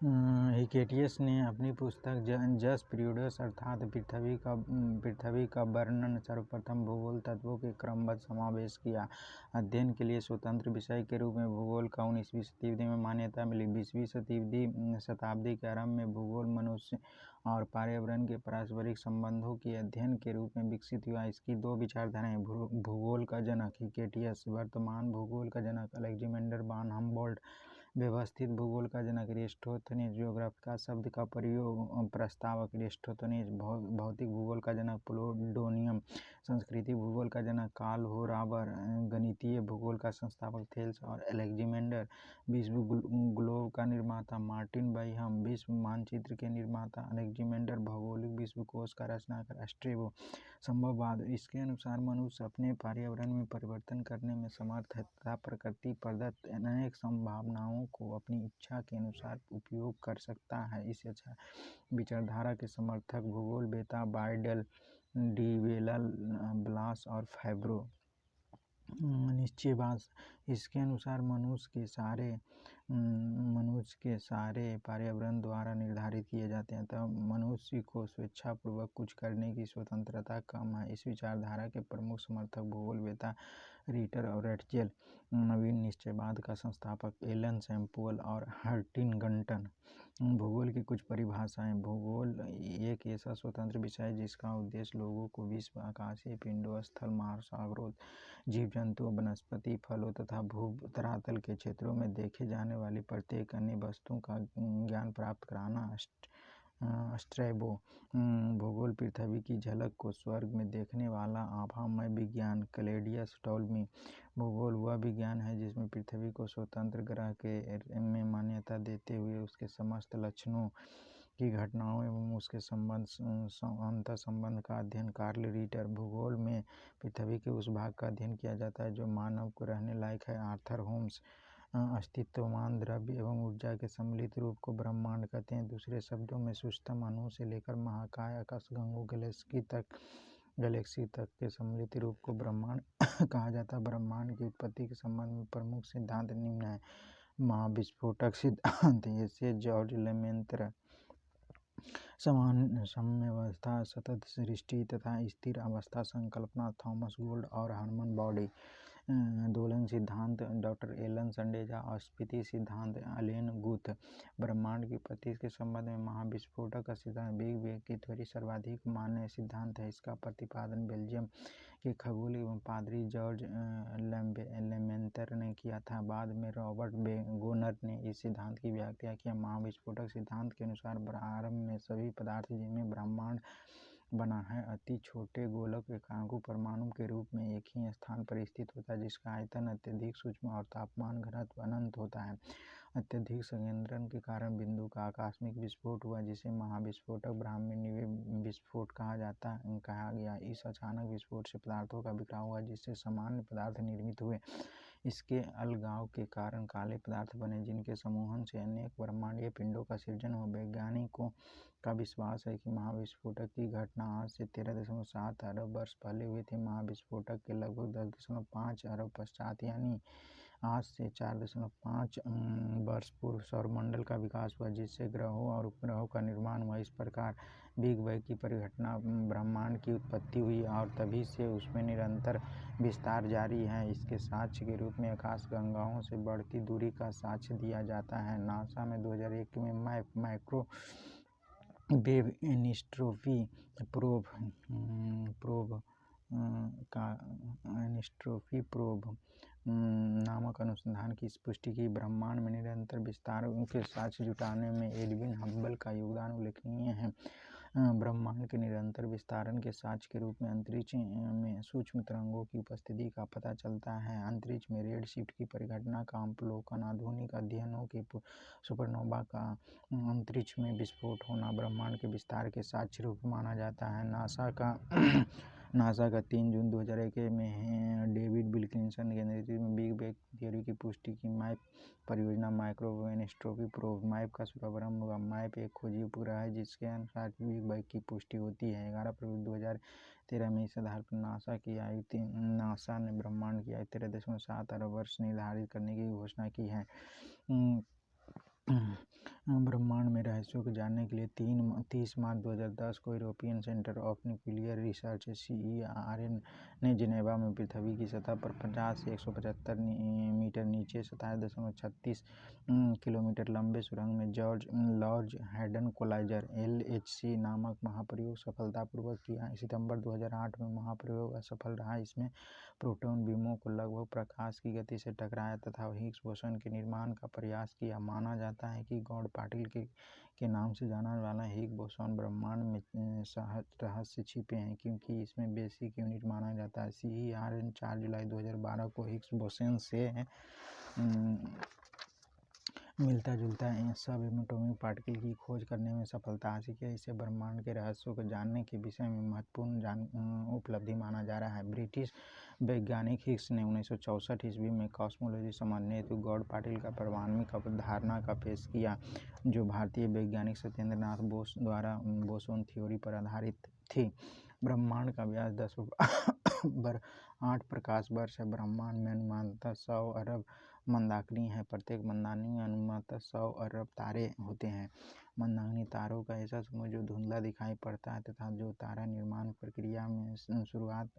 Hecataeus ने अपनी पुस्तक जस पीरियड्स अर्थात पृथ्वी का वर्णन सर्वप्रथम भूगोल तत्वों के क्रमबद्ध समावेश किया। अध्ययन के लिए स्वतंत्र विषय के रूप में भूगोल का 19वीं शताब्दी में मान्यता मिली। 20वीं शताब्दी के आरंभ में भूगोल मनुष्य और पर्यावरण के पारस्परिक संबंधों के अध्ययन के रूप में विकसित हुआ। इसकी दो विचारधाराएं, भूगोल का जनक हिकेटियस, वर्तमान भूगोल का जनक अलेक्जेंडर वान हम्बोल्ट, व्यवस्थित भूगोल का जनक एरिस्टोथेनीज, ज्योग्राफिका शब्द का प्रस्तावक एरिस्टोथेनीज, भौतिक भूगोल का जनक प्लूटोनियम, सांस्कृतिक भूगोल का जनक कार्ल होरावर, गणितीय भूगोल का संस्थापक थेल्स और अलेक्जेंडर, विश्व ग्लोब का निर्माता मार्टिन बाइहम, विश्व मानचित्र के निर्माता अलेक्जेंडर, भौगोलिक विश्वकोश का रचनाकार स्ट्रैबो। संभववाद, इसके अनुसार मनुष्य अपने पर्यावरण में परिवर्तन करने में समर्थ है तथा प्रकृति प्रदत्त अनेक संभावनाओं को अपनी इच्छा के अनुसार उपयोग कर सकता है। इस विचारधारा के समर्थक भूगोलवेत्ता बाइडल, डीवेलल, ब्लास और फैब्रो। निश्चयवाद, इसके अनुसार मनुष्य के सारे पर्यावरण द्वारा निर्धारित किए जाते हैं, तब मनुष्य को स्वेच्छापूर्वक कुछ करने की स्वतंत्रता कम है। इस विचारधारा के प्रमुख समर्थक भूगोलवेत्ता रिटर और रेटजेल। नवीन निश्चयवाद का संस्थापक एलन सैमुअल और हंटिंगटन। भूगोल की कुछ परिभाषाएं। भूगोल एक ऐसा स्वतंत्र विषय है जिसका उद्देश्य लोगों को विश्व, आकाशीय पिंडों, स्थल, महासागरों, जीव जंतुओं, वनस्पति, फलों तथा भू-धरातल के क्षेत्रों में देखे जाने वाली प्रत्येक अन्य वस्तु का ज्ञान प्राप्त कराना। स्ट्रैबो, भूगोल पृथ्वी की झलक को स्वर्ग में देखने वाला आभामय विज्ञान। क्लैडियस टोलेमी, भूगोल वह विज्ञान है जिसमें पृथ्वी को स्वतंत्र ग्रह के में मान्यता देते हुए उसके समस्त लक्षणों की घटनाओं एवं उसके अंतःसंबंध का अध्ययन। कार्ल रिटर, भूगोल में पृथ्वी के उस भाग का अध्ययन किया जाता है जो मानव को रहने लायक है। आर्थर होम्स, अस्तित्वमान द्रव्य एवं ऊर्जा के सम्मिलित रूप को ब्रह्मांड कहते हैं। दूसरे शब्दों में सूक्ष्म अणु से लेकर महाकाय आकाशगंगों गैलेक्सी तक के सम्मिलित रूप को ब्रह्मांड कहा जाता है। ब्रह्मांड की उत्पत्ति के संबंध में प्रमुख सिद्धांत निम्न है। महाविस्फोटक सिद्धांत, इससे जॉर्ज लेमेंत्र, साम्यावस्था, सतत सृष्टि तथा स्थिर अवस्था संकल्पना, थॉमस गोल्ड और हरमन बॉडी। दोलन सिद्धांत, डॉक्टर एलन संडेजा। स्फीति सिद्धांत, एलेन गुथ। ब्रह्मांड की उत्पत्ति के संबंध में महाविस्फोटक का सिद्धांत बिग बैंग की थ्योरी सर्वाधिक मान्य सिद्धांत है। इसका प्रतिपादन बेल्जियम के खगोल एवं पादरी जॉर्ज लेमेंत्र ने किया था। बाद में रॉबर्ट गोनर ने इस सिद्धांत की व्याख्या किया। महाविस्फोटक सिद्धांत के अनुसार प्रारंभ में सभी पदार्थ जिनमें ब्रह्मांड बना है अति छोटे गोलक एकांकु परमाणु के रूप में एक ही स्थान पर स्थित होता है, जिसका आयतन अत्यधिक सूक्ष्म और तापमान घनत्व अनंत होता है। अत्यधिक संकेंद्रण के कारण बिंदु का आकस्मिक विस्फोट हुआ, जिसे महाविस्फोटक ब्रह्मांडीय विस्फोट कहा गया। इस अचानक विस्फोट से पदार्थों का बिखराव हुआ, जिससे सामान्य पदार्थ निर्मित हुए। इसके अलगाव के कारण काले पदार्थ बने, जिनके समूहन से अनेक ब्रह्मांडीय पिंडों का सृजन हुआ। वैज्ञानिकों का विश्वास है कि महाविस्फोटक की घटना आज से 13.7 अरब वर्ष पहले हुई थी। महाविस्फोटक के लगभग 10.5 अरब पश्चात, यानी आज से 4.5 वर्ष पूर्व, सौरमंडल का विकास हुआ, जिससे ग्रहों और उपग्रहों का निर्माण हुआ। इस प्रकार बिग बैंग की परिघटना ब्रह्मांड की उत्पत्ति हुई और तभी से उसमें निरंतर विस्तार जारी है। इसके साक्ष्य के रूप में आकाशगंगाओं से बढ़ती दूरी का साक्ष्य दिया जाता है। नासा में 2001 में माइक्रोवेव एनिस्ट्रोपी प्रोब नामक अनुसंधान की पुष्टि की। ब्रह्मांड में निरंतर विस्तार के साक्ष्य जुटाने में एडविन हब्बल का योगदान उल्लेखनीय है। ब्रह्मांड के निरंतर विस्तारण के साक्ष्य के रूप में अंतरिक्ष में सूक्ष्म तरंगों की उपस्थिति का पता चलता है। अंतरिक्ष में रेडशिफ्ट की परिघटना का अवलोकन, आधुनिक अध्ययनों के सुपरनोवा का अंतरिक्ष में विस्फोट होना ब्रह्मांड के विस्तार के साक्ष्य रूप माना जाता है। नासा का 3 जून 2001 में डेविड विल्किंसन के नेतृत्व में बिग बैंग थ्योरी की पुष्टि की। माइप परियोजना, माइक्रोवेव एनिस्ट्रोपी प्रोब माइप का शुभारंभ हुआ। माइप एक खोजी उपग्रह है जिसके अनुसार बिग बैंग की पुष्टि होती है। 11 फरवरी 2013 में इस आधार पर नासा ने ब्रह्मांड की आयु 13.7 अरब वर्ष निर्धारित करने की घोषणा की है। ब्रह्मांड में रहस्यों को जानने के लिए 30 मार्च 2010 को European centre of nuclear research CERN ने जिनेवा में पृथ्वी की सतह पर 50 से 175 मीटर नीचे 27.36 किलोमीटर लंबे सुरंग में जॉर्ज लॉर्ज हैडन कोलाइजर LHC नामक महाप्रयोग सफलतापूर्वक किया। सितंबर 2008 में महाप्रयोग असफल रहा। इसमें प्रोटॉन बीमों को लगभग प्रकाश की गति से टकराया तथा हिग्स बोसन के निर्माण का प्रयास किया। माना जाता है कि गॉड पार्टिकल के नाम से जाना वाला हिग्स बोसन ब्रह्मांड में रहस्य छिपे हैं, क्योंकि इसमें बेसिक यूनिट माना जाता है। CERN 4 जुलाई 2012 को हिग्स बोसन से मिलता जुलता सब एटॉमिक पार्टिकल की खोज करने में सफलता हासिल की। इसे ब्रह्मांड के रहस्यों को जानने के विषय में महत्वपूर्ण उपलब्धि माना जा रहा है। ब्रिटिश वैज्ञानिक हिग्स ने 1964 ईस्वी में कॉस्मोलॉजी समझने हेतु गॉड पार्टिकल का परमाणुक अवधारणा का पेश किया, जो भारतीय वैज्ञानिक सत्येंद्र नाथ बोस द्वारा बोसोन थ्योरी पर आधारित थी। ब्रह्मांड का व्यास 10⁸ प्रकाश वर्ष है। ब्रह्मांड में अनुमानतः 100 अरब मंदाकिनी है। प्रत्येक मंदाकिनी में अनुमानतः 100 अरब तारे होते हैं। मंदाकिनी तारों का ऐसा समूह जो धुंधला दिखाई पड़ता है तथा जो तारा निर्माण प्रक्रिया में शुरुआत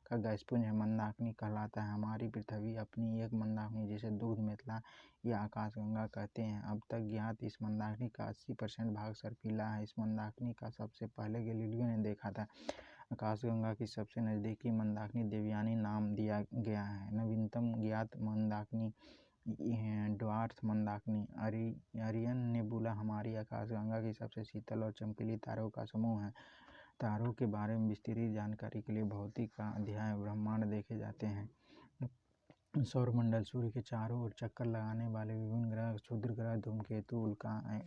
का गैसपुंज है, मंदाकिनी कहलाता है। हमारी पृथ्वी अपनी एक मंदाकिनी, जिसे दूध मेखला या आकाशगंगा कहते हैं, अब तक ज्ञात इस मंदाकिनी का 80% भाग सर्पिला है। इस मंदाकिनी का सबसे पहले गैलीलियो ने देखा था। आकाशगंगा की सबसे नज़दीकी मंदाकिनी देवयानी नाम दिया गया है। नवीनतम ज्ञात मंदाकिनी ड्वार्फ मंदाकिनी अरियन नेबुला हमारी आकाशगंगा की सबसे शीतल और चमकीली तारों का समूह है। तारों के बारे में विस्तृत जानकारी के लिए भौतिकी का अध्याय ब्रह्मांड देखे जाते हैं। सौरमंडल सूर्य के चारों ओर चक्कर लगाने वाले विभिन्न ग्रह, क्षुद्र ग्रह, धूमकेतु, उल्का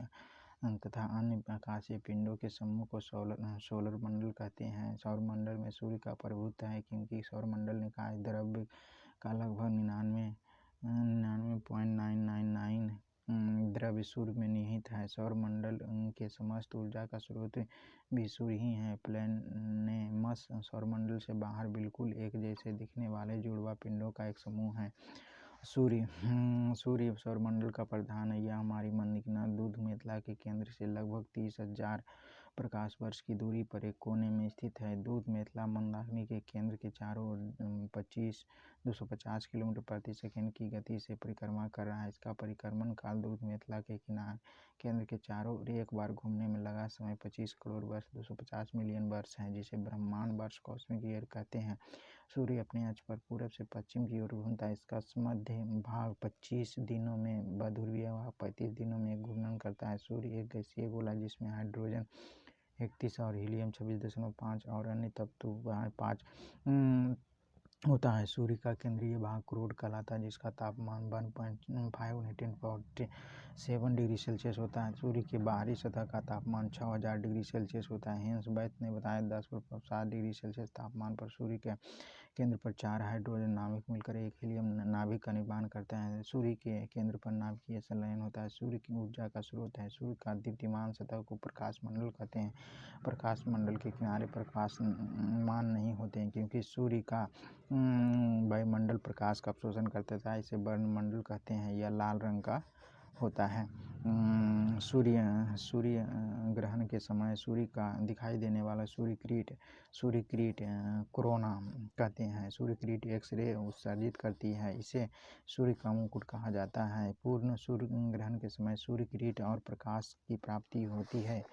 तथा अन्य आकाशीय पिंडों के समूह को सोलर मंडल कहते हैं। सौरमंडल में सूर्य का प्रभुत्व है, क्योंकि सौरमंडल निकाय द्रव्य का लगभग 99.999 द्रव्य सूर्य में निहित है। सौरमंडल के समस्त ऊर्जा का स्रोत भी सूर्य ही है। प्लेनेमस सौरमंडल से बाहर बिल्कुल एक जैसे दिखने वाले जुड़वा पिंडों का एक समूह है। सूर्य सौरमंडल का प्रधान है। यह हमारी मंदाकिनी दूध मेखला के केंद्र से लगभग 30,000 प्रकाश वर्ष की दूरी पर एक कोने में स्थित है। दूध मेखला मंदाकिनी के केंद्र के चारों ओर 250 किलोमीटर प्रति सेकंड की गति से परिक्रमा कर रहा है। इसका परिक्रमण काल दूध मेखला के केंद्र के चारों ओर एक बार घूमने में लगा समय 25 करोड़ वर्ष 250 मिलियन वर्ष है, जिसे ब्रह्मांड वर्ष कॉस्मिक ईयर कहते हैं। सूर्य अपने अक्ष पर पूरब से पश्चिम की ओर घूमता है। इसका मध्य भाग 25 दिनों में बध्रुवीय भाग 35 दिनों में घूर्णन करता है। सूर्य एक गैसीय गोला जिसमें हाइड्रोजन 31 और हीलियम 26.5 और अन्य तत्व 5 होता है। सूर्य का केंद्रीय भाग क्रोड कहलाता है, जिसका तापमान 1.547 डिग्री सेल्सियस होता है। सूर्य की बाहरी सतह का तापमान 6000 डिग्री सेल्सियस होता है। हेंस बैथ ने बताया 10.7 डिग्री सेल्सियस तापमान पर सूर्य के केंद्र पर 4 हाइड्रोजन नाभिक मिलकर एक हीलियम नाभिक का निर्माण करते हैं। सूर्य के केंद्र पर नाभिकीय संलयन होता है। सूर्य की ऊर्जा का स्रोत है। सूर्य का दीप्तिमान सतह को प्रकाश मंडल कहते हैं। प्रकाश मंडल के किनारे प्रकाशमान नहीं होते हैं, क्योंकि सूर्य का वायुमंडल प्रकाश का अवशोषण करता था। इसे वर्णमंडल कहते हैं। यह लाल रंग का होता है। सूर्य ग्रहण के समय सूर्य का दिखाई देने वाला सूर्यकिरीट कोरोना कहते हैं। सूर्यकिरीट एक्स-रे उत्सर्जित करती है। इसे सूर्य का मुकुट कहा जाता है। पूर्ण सूर्य ग्रहण के समय सूर्यकिरीट और प्रकाश की प्राप्ति होती है।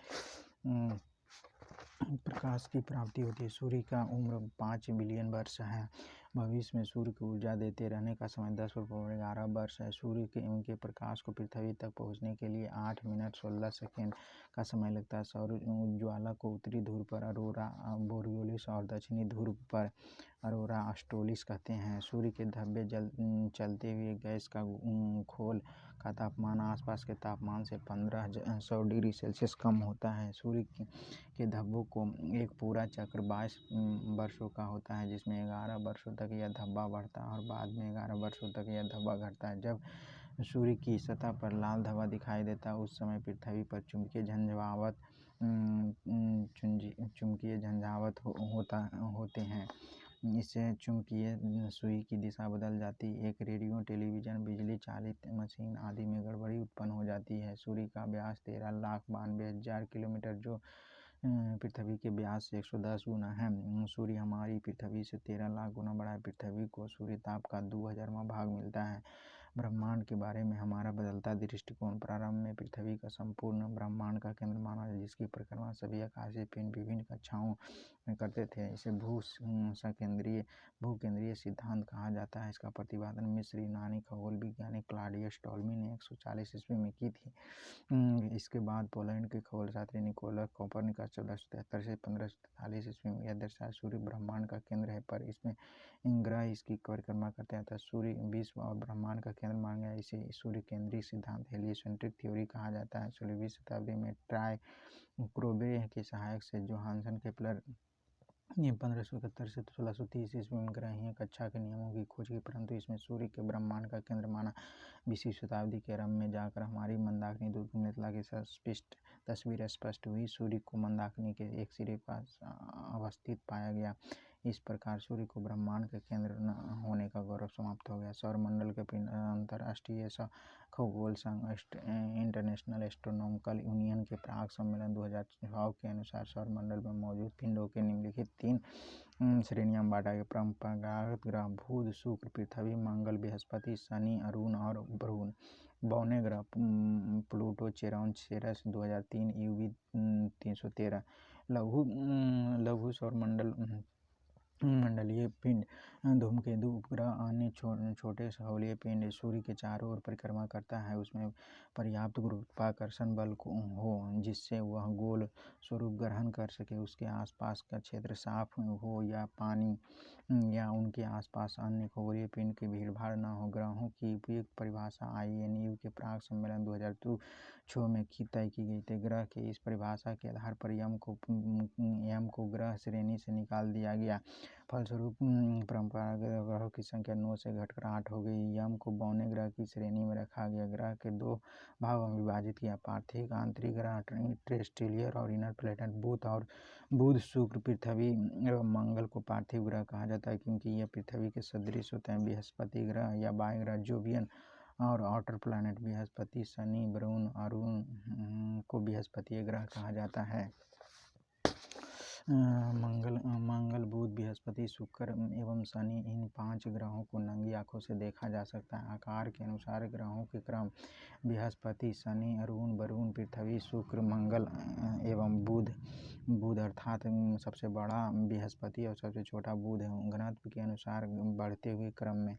सूर्य का उम्र 5 बिलियन वर्ष है। भविष्य में सूर्य को ऊर्जा देते रहने का समय 10⁻11 वर्ष है। सूर्य के उनके प्रकाश को पृथ्वी तक पहुंचने के लिए 8 मिनट 16 सेकंड का समय लगता है। सौर ज्वाला को उत्तरी ध्रुव पर अरोरा बोरियोलिस और दक्षिणी ध्रुव पर अरोरा ऑस्ट्रेलिस कहते हैं। सूर्य के धब्बे चलते हुए गैस का खोल का तापमान आसपास के तापमान से 1500 डिग्री सेल्सियस कम होता है। सूर्य के धब्बों को एक पूरा चक्र 22 वर्षों का होता है, जिसमें 11 वर्षों तक यह धब्बा बढ़ता है और बाद में 11 वर्षों तक यह धब्बा घटता है। जब सूर्य की सतह पर लाल धब्बा दिखाई देता है, उस समय पृथ्वी पर चुंबकीय झंझावात होते हैं। इससे चुंबकीय सुई की दिशा बदल जाती है। एक रेडियो, टेलीविज़न, बिजली चालित मशीन आदि में गड़बड़ी उत्पन्न हो जाती है। सूर्य का व्यास 13,92,000 किलोमीटर जो पृथ्वी के व्यास से 110 गुना है। सूर्य हमारी पृथ्वी से 13 लाख गुना बड़ा है। पृथ्वी को सूर्यताप का 2000वां भाग मिलता है। ब्रह्मांड के बारे में हमारा बदलता दृष्टिकोण। प्रारंभ में पृथ्वी का संपूर्ण ब्रह्मांड का केंद्र माना, जिसकी परिक्रमा सभी आकाशीय पिंड विभिन्न कक्षाओं में करते थे। इसे भूकेंद्रीय सिद्धांत कहा जाता है। इसका प्रतिपादन मिस्र यूनानी खगोल वैज्ञानिक क्लॉडियस टॉल्मी ने 140 ईस्वी में की थी। इसके बाद पोलैंड के खगोलशास्त्री निकोलस कोपरनिकस 1473 से 1543 ईस्वी में यह दर्शाया सूर्य ब्रह्मांड का केंद्र है, पर इसमें ग्रह इसकी परिक्रमा करते हैं, अतः सूर्य विश्व और ब्रह्मांड का केंद्र माना गया। इसे सूर्य केंद्रीय सिद्धांत हेलियोसेंट्रिक थ्योरी कहा जाता है। 16वीं शताब्दी में टाइक्रोब्रे के सहायक से जोहानसन केपलर ने 1571 से 1630 ईस्वी में ग्रहीय कक्षा के नियमों की खोज की, परंतु इसमें सूर्य के ब्रह्मांड का केंद्र माना। 20वीं शताब्दी के आरंभ में जाकर हमारी मंदाकिनी दुर्गुणितला की तस्वीर स्पष्ट हुई। सूर्य को मंदाकिनी के एक सिरे पर अवस्थित पाया गया। इस प्रकार सूर्य को ब्रह्मांड के केंद्र न होने का गौरव समाप्त हो गया। सौरमंडल के पिंड अंतर्राष्ट्रीय खगोल संघ इंटरनेशनल एस्ट्रोनॉमिकल यूनियन के प्राग सम्मेलन 2006 के अनुसार सौरमंडल में मौजूद पिंडों के निम्नलिखित 3 श्रेणियां बांटा गया। परंपरागत ग्रह बुध, शुक्र, पृथ्वी, मंगल, बृहस्पति, शनि, अरुण और वरुण। बौने ग्रह प्लूटो, चेरॉन, सेरस 2003 यूवी 313। लघु सौरमंडल मंडलीय पिंड धूमकेतु, उपग्रह, अन्य छोटे खगोलीय पिंड। सूर्य के चारों ओर परिक्रमा करता है, उसमें पर्याप्त गुरुत्वाकर्षण बल हो जिससे वह गोल स्वरूप ग्रहण कर सके। उसके आसपास का क्षेत्र साफ हो या पानी या उनके आसपास अन्य खगोलीय पिंड की भीड़भाड़ न हो। ग्रहों की उपयुक्त परिभाषा INU के प्राग सम्मेलन 2006 में तय की गई थी। ग्रह की इस परिभाषा के आधार पर यम को ग्रह श्रेणी से निकाल दिया गया। फलस्वरूप परंपरागत ग्रहों की संख्या 9 से घटकर 8 हो गई। यम को बौने ग्रह की श्रेणी में रखा गया। ग्रह के 2 भागों में विभाजित किया, पार्थिव आंतरिक ग्रह टेरेस्ट्रियल और इनर प्लैनेट। बुध, शुक्र, पृथ्वी एवं मंगल को पार्थिव ग्रह कहा जाता है, क्योंकि यह पृथ्वी के सदृश होते हैं। बृहस्पति ग्रह या बाह्य ग्रह जोवियन और आउटर प्लैनेट बृहस्पति, शनि, वरुण, अरुण को बृहस्पतीय ग्रह कहा जाता है। मंगल, बुध, बृहस्पति, शुक्र एवं शनि, इन 5 ग्रहों को नंगी आंखों से देखा जा सकता है। आकार के अनुसार ग्रहों के क्रम बृहस्पति, शनि, अरुण, वरुण, पृथ्वी, शुक्र, मंगल एवं बुध अर्थात सबसे बड़ा बृहस्पति और सबसे छोटा बुध है। घनत्व के अनुसार बढ़ते हुए क्रम में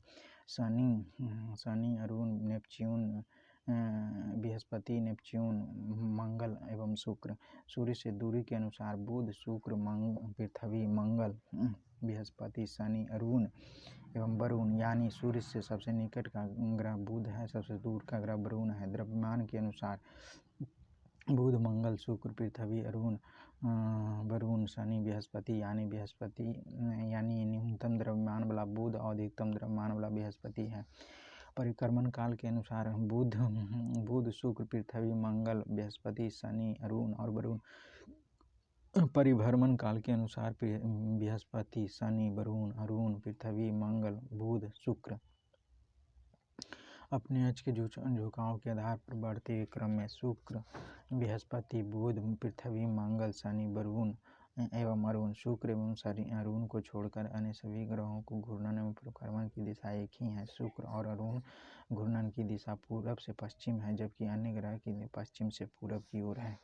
शनि, अरुण, नेपच्यून, बृहस्पति, नेपच्यून, मंगल एवं शुक्र। सूर्य से दूरी के अनुसार बुध, शुक्र, पृथ्वी, मंगल, बृहस्पति, शनि, अरुण एवं वरुण। यानी सूर्य से सबसे निकट का ग्रह बुध है, सबसे दूर का ग्रह वरुण है। द्रव्यमान के अनुसार बुध, मंगल, शुक्र, पृथ्वी, अरुण, वरुण, शनि, बृहस्पति। यानी न्यूनतम द्रव्यमान वाला बुध और अधिकतम द्रव्यमान वाला बृहस्पति है। परिक्रमण काल के अनुसार बुध, शुक्र, पृथ्वी, मंगल, बृहस्पति, शनि, अरुण और वरुण। परिभ्रमण काल के अनुसार बृहस्पति, शनि, वरुण, अरुण, पृथ्वी, मंगल, बुध, शुक्र अपने अक्ष के झुकाव के आधार पर बढ़ते हुए क्रम में शुक्र, बृहस्पति, बुध, पृथ्वी, मंगल, शनि, वरुण एवं अरुण। शुक्र एवं शनि, अरुण को छोड़कर अन्य सभी ग्रहों को घूर्णन एवं परिक्रमण की दिशा एक ही है। शुक्र और अरुण घूर्णन की दिशा पूरब से पश्चिम है, जबकि अन्य ग्रह की पश्चिम से पूरब की ओर है।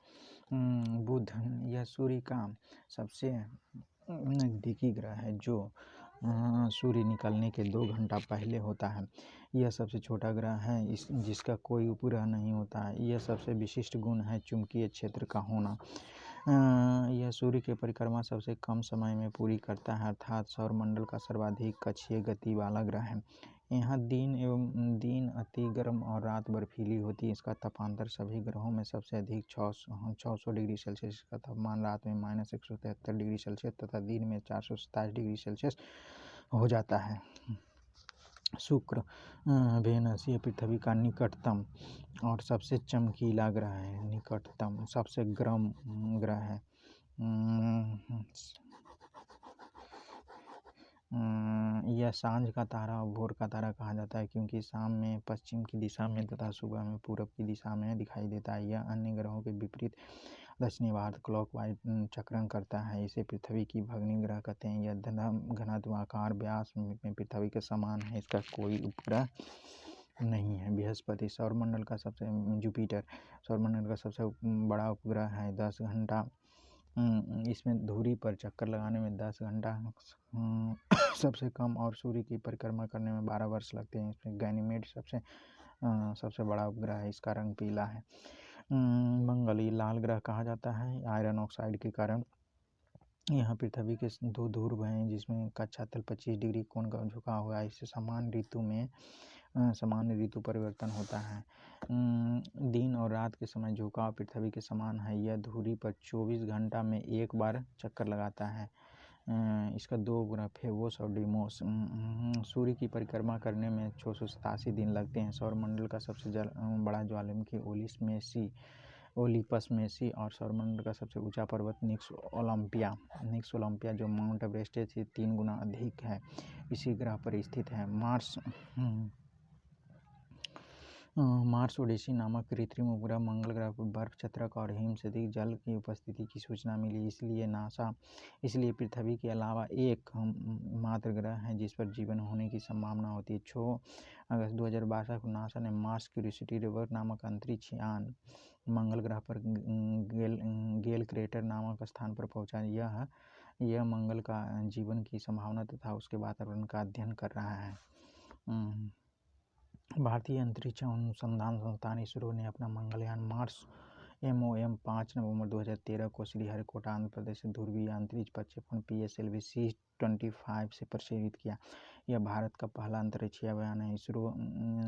बुध यह सूर्य का सबसे नज़दीकी ग्रह है, जो सूर्य निकलने के 2 घंटा पहले होता है। यह सबसे छोटा ग्रह है जिसका कोई उपग्रह नहीं होता है। यह सबसे विशिष्ट गुण है चुंबकीय क्षेत्र का होना। यह सूर्य की परिक्रमा सबसे कम समय में पूरी करता है, अर्थात सौरमंडल का सर्वाधिक कक्षीय गति वाला ग्रह है। यहाँ दिन अति गर्म और रात बर्फीली होती है। इसका तापांतर सभी ग्रहों में सबसे अधिक 600 डिग्री सेल्सियस। इसका तापमान रात में -173 डिग्री सेल्सियस तथा दिन में 427 डिग्री सेल्सियस हो जाता है। शुक्र वेनस यह पृथ्वी का निकटतम और सबसे चमकीला ग्रह है। निकटतम सबसे गर्म ग्रह है। यह सांझ का तारा और भोर का तारा कहा जाता है क्योंकि शाम में पश्चिम की दिशा में तथा सुबह में पूरब की दिशा में दिखाई देता है। यह अन्य ग्रहों के विपरीत दक्षिणावर्त क्लॉकवाइज चक्रण करता है। इसे पृथ्वी की भग्नी ग्रह कहते हैं। यह घनत्व, आकार, व्यास में पृथ्वी के समान है। इसका कोई उपग्रह नहीं है। बृहस्पति सौरमंडल का सबसे जुपिटर सौरमंडल का सबसे बड़ा उपग्रह है। 10 घंटा इसमें धुरी पर चक्कर लगाने में 10 घंटा सबसे कम और सूर्य की परिक्रमा करने में 12 वर्ष लगते हैं। इसमें गैनीमेड सबसे बड़ा उपग्रह है। इसका रंग पीला है। मंगल ये लाल ग्रह कहा जाता है आयरन ऑक्साइड के कारण। यहाँ पृथ्वी के 2 ध्रुव हैं जिसमें कक्षा तल 25 डिग्री कोण का झुका हुआ है। इससे सामान्य ऋतु परिवर्तन होता है। दिन और रात के समय झुकाव पृथ्वी के समान है। यह धुरी पर 24 घंटा में एक बार चक्कर लगाता है। इसका 2 उपग्रह फेबोस और डीमोस। सूर्य की परिक्रमा करने में 687 दिन लगते हैं। सौरमंडल का सबसे बड़ा ज्वालामुखी ओलिपस मेसी और सौरमंडल का सबसे ऊंचा पर्वत निक्स ओलंपिया जो माउंट एवरेस्ट से 3 गुना अधिक है, इसी ग्रह पर स्थित है। मार्स ओडिसी नामक कृत्रिम उपग्रह मंगल ग्रह पर बर्फ, छत्रक और हिम से अधिक जल की उपस्थिति की सूचना मिली। इसलिए पृथ्वी के अलावा एक मात्र ग्रह है जिस पर जीवन होने की संभावना होती है। 6 अगस्त 2012 को नासा ने मार्स क्यूरियोसिटी रोवर नामक अंतरिक्ष यान मंगल ग्रह पर गेल क्रेटर नामक स्थान पर पहुंचा। यह मंगल का जीवन की संभावना तथा उसके वातावरण का अध्ययन कर रहा है। भारतीय अंतरिक्ष अनुसंधान संस्थान इसरो ने अपना मंगलयान मार्स MOM 5 नवंबर 2013 को श्रीहरिकोटा आंध्र प्रदेश से ध्रुवीय अंतरिक्ष प्रक्षेपण PSLV C-25 से प्रक्षेपित किया। यह भारत का पहला अंतरिक्ष यान है। इसरो,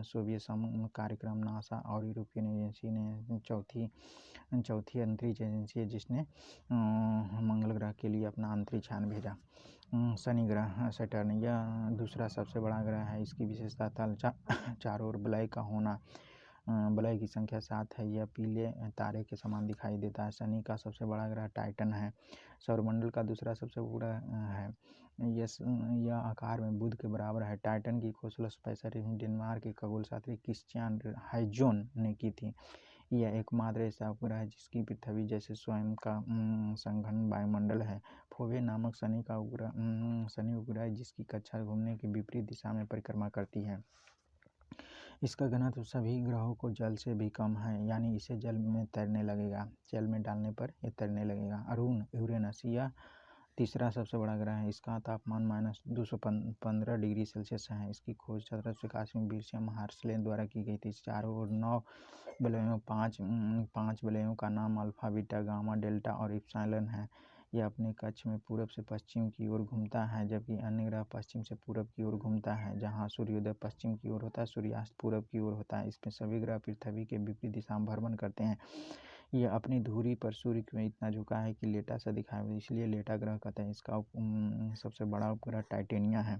सोवियत संघ कार्यक्रम, नासा और यूरोपियन एजेंसी ने चौथी अंतरिक्ष एजेंसी है जिसने मंगल ग्रह के लिए अपना अंतरिक्ष यान भेजा। शनि ग्रह सैटर्न यह दूसरा सबसे बड़ा ग्रह है। इसकी विशेषता तल चारों ओर वलय का होना। वलय की संख्या 7 है। यह पीले तारे के समान दिखाई देता है। शनि का सबसे बड़ा ग्रह टाइटन है। सौरमंडल का दूसरा सबसे बड़ा है। यह आकार में बुध के बराबर है। टाइटन की खोज 1665 में डेनमार्क के खगोलशास्त्री क्रिश्चियन हाइजोन ने की थी। यह एकमात्र ऐसा उपग्रह है जिसकी पृथ्वी जैसे स्वयं का संघन वायुमंडल है। फोबे नामक शनि उपग्रह जिसकी कक्षा घूमने की विपरीत दिशा में परिक्रमा करती है। इसका घनत्व सभी ग्रहों को जल से भी कम है, यानी इसे जल में डालने पर यह तैरने लगेगा। अरुण यूरेनस यह तीसरा सबसे बड़ा ग्रह है। इसका तापमान -215 डिग्री सेल्सियस है। इसकी खोज 1781 में विल्यम हर्शले द्वारा की गई थी। चारों ओर 9 वलयों 5 वलयों का नाम अल्फा, बीटा, गामा, डेल्टा और इप्सिलॉन है। यह अपने कक्ष में पूरब से पश्चिम की ओर घूमता है, जबकि अन्य ग्रह पश्चिम से पूरब की ओर घूमता है। जहाँ सूर्योदय पश्चिम की ओर होता है, सूर्यास्त पूरब की ओर होता है। इसमें सभी ग्रह पृथ्वी के विपरीत दिशा में भ्रमण करते हैं। यह अपनी धुरी पर सूर्य में इतना झुका है कि लेटा सा दिखाई दे, इसलिए लेटा ग्रह कहते हैं। इसका सबसे बड़ा उपग्रह टाइटेनिया है।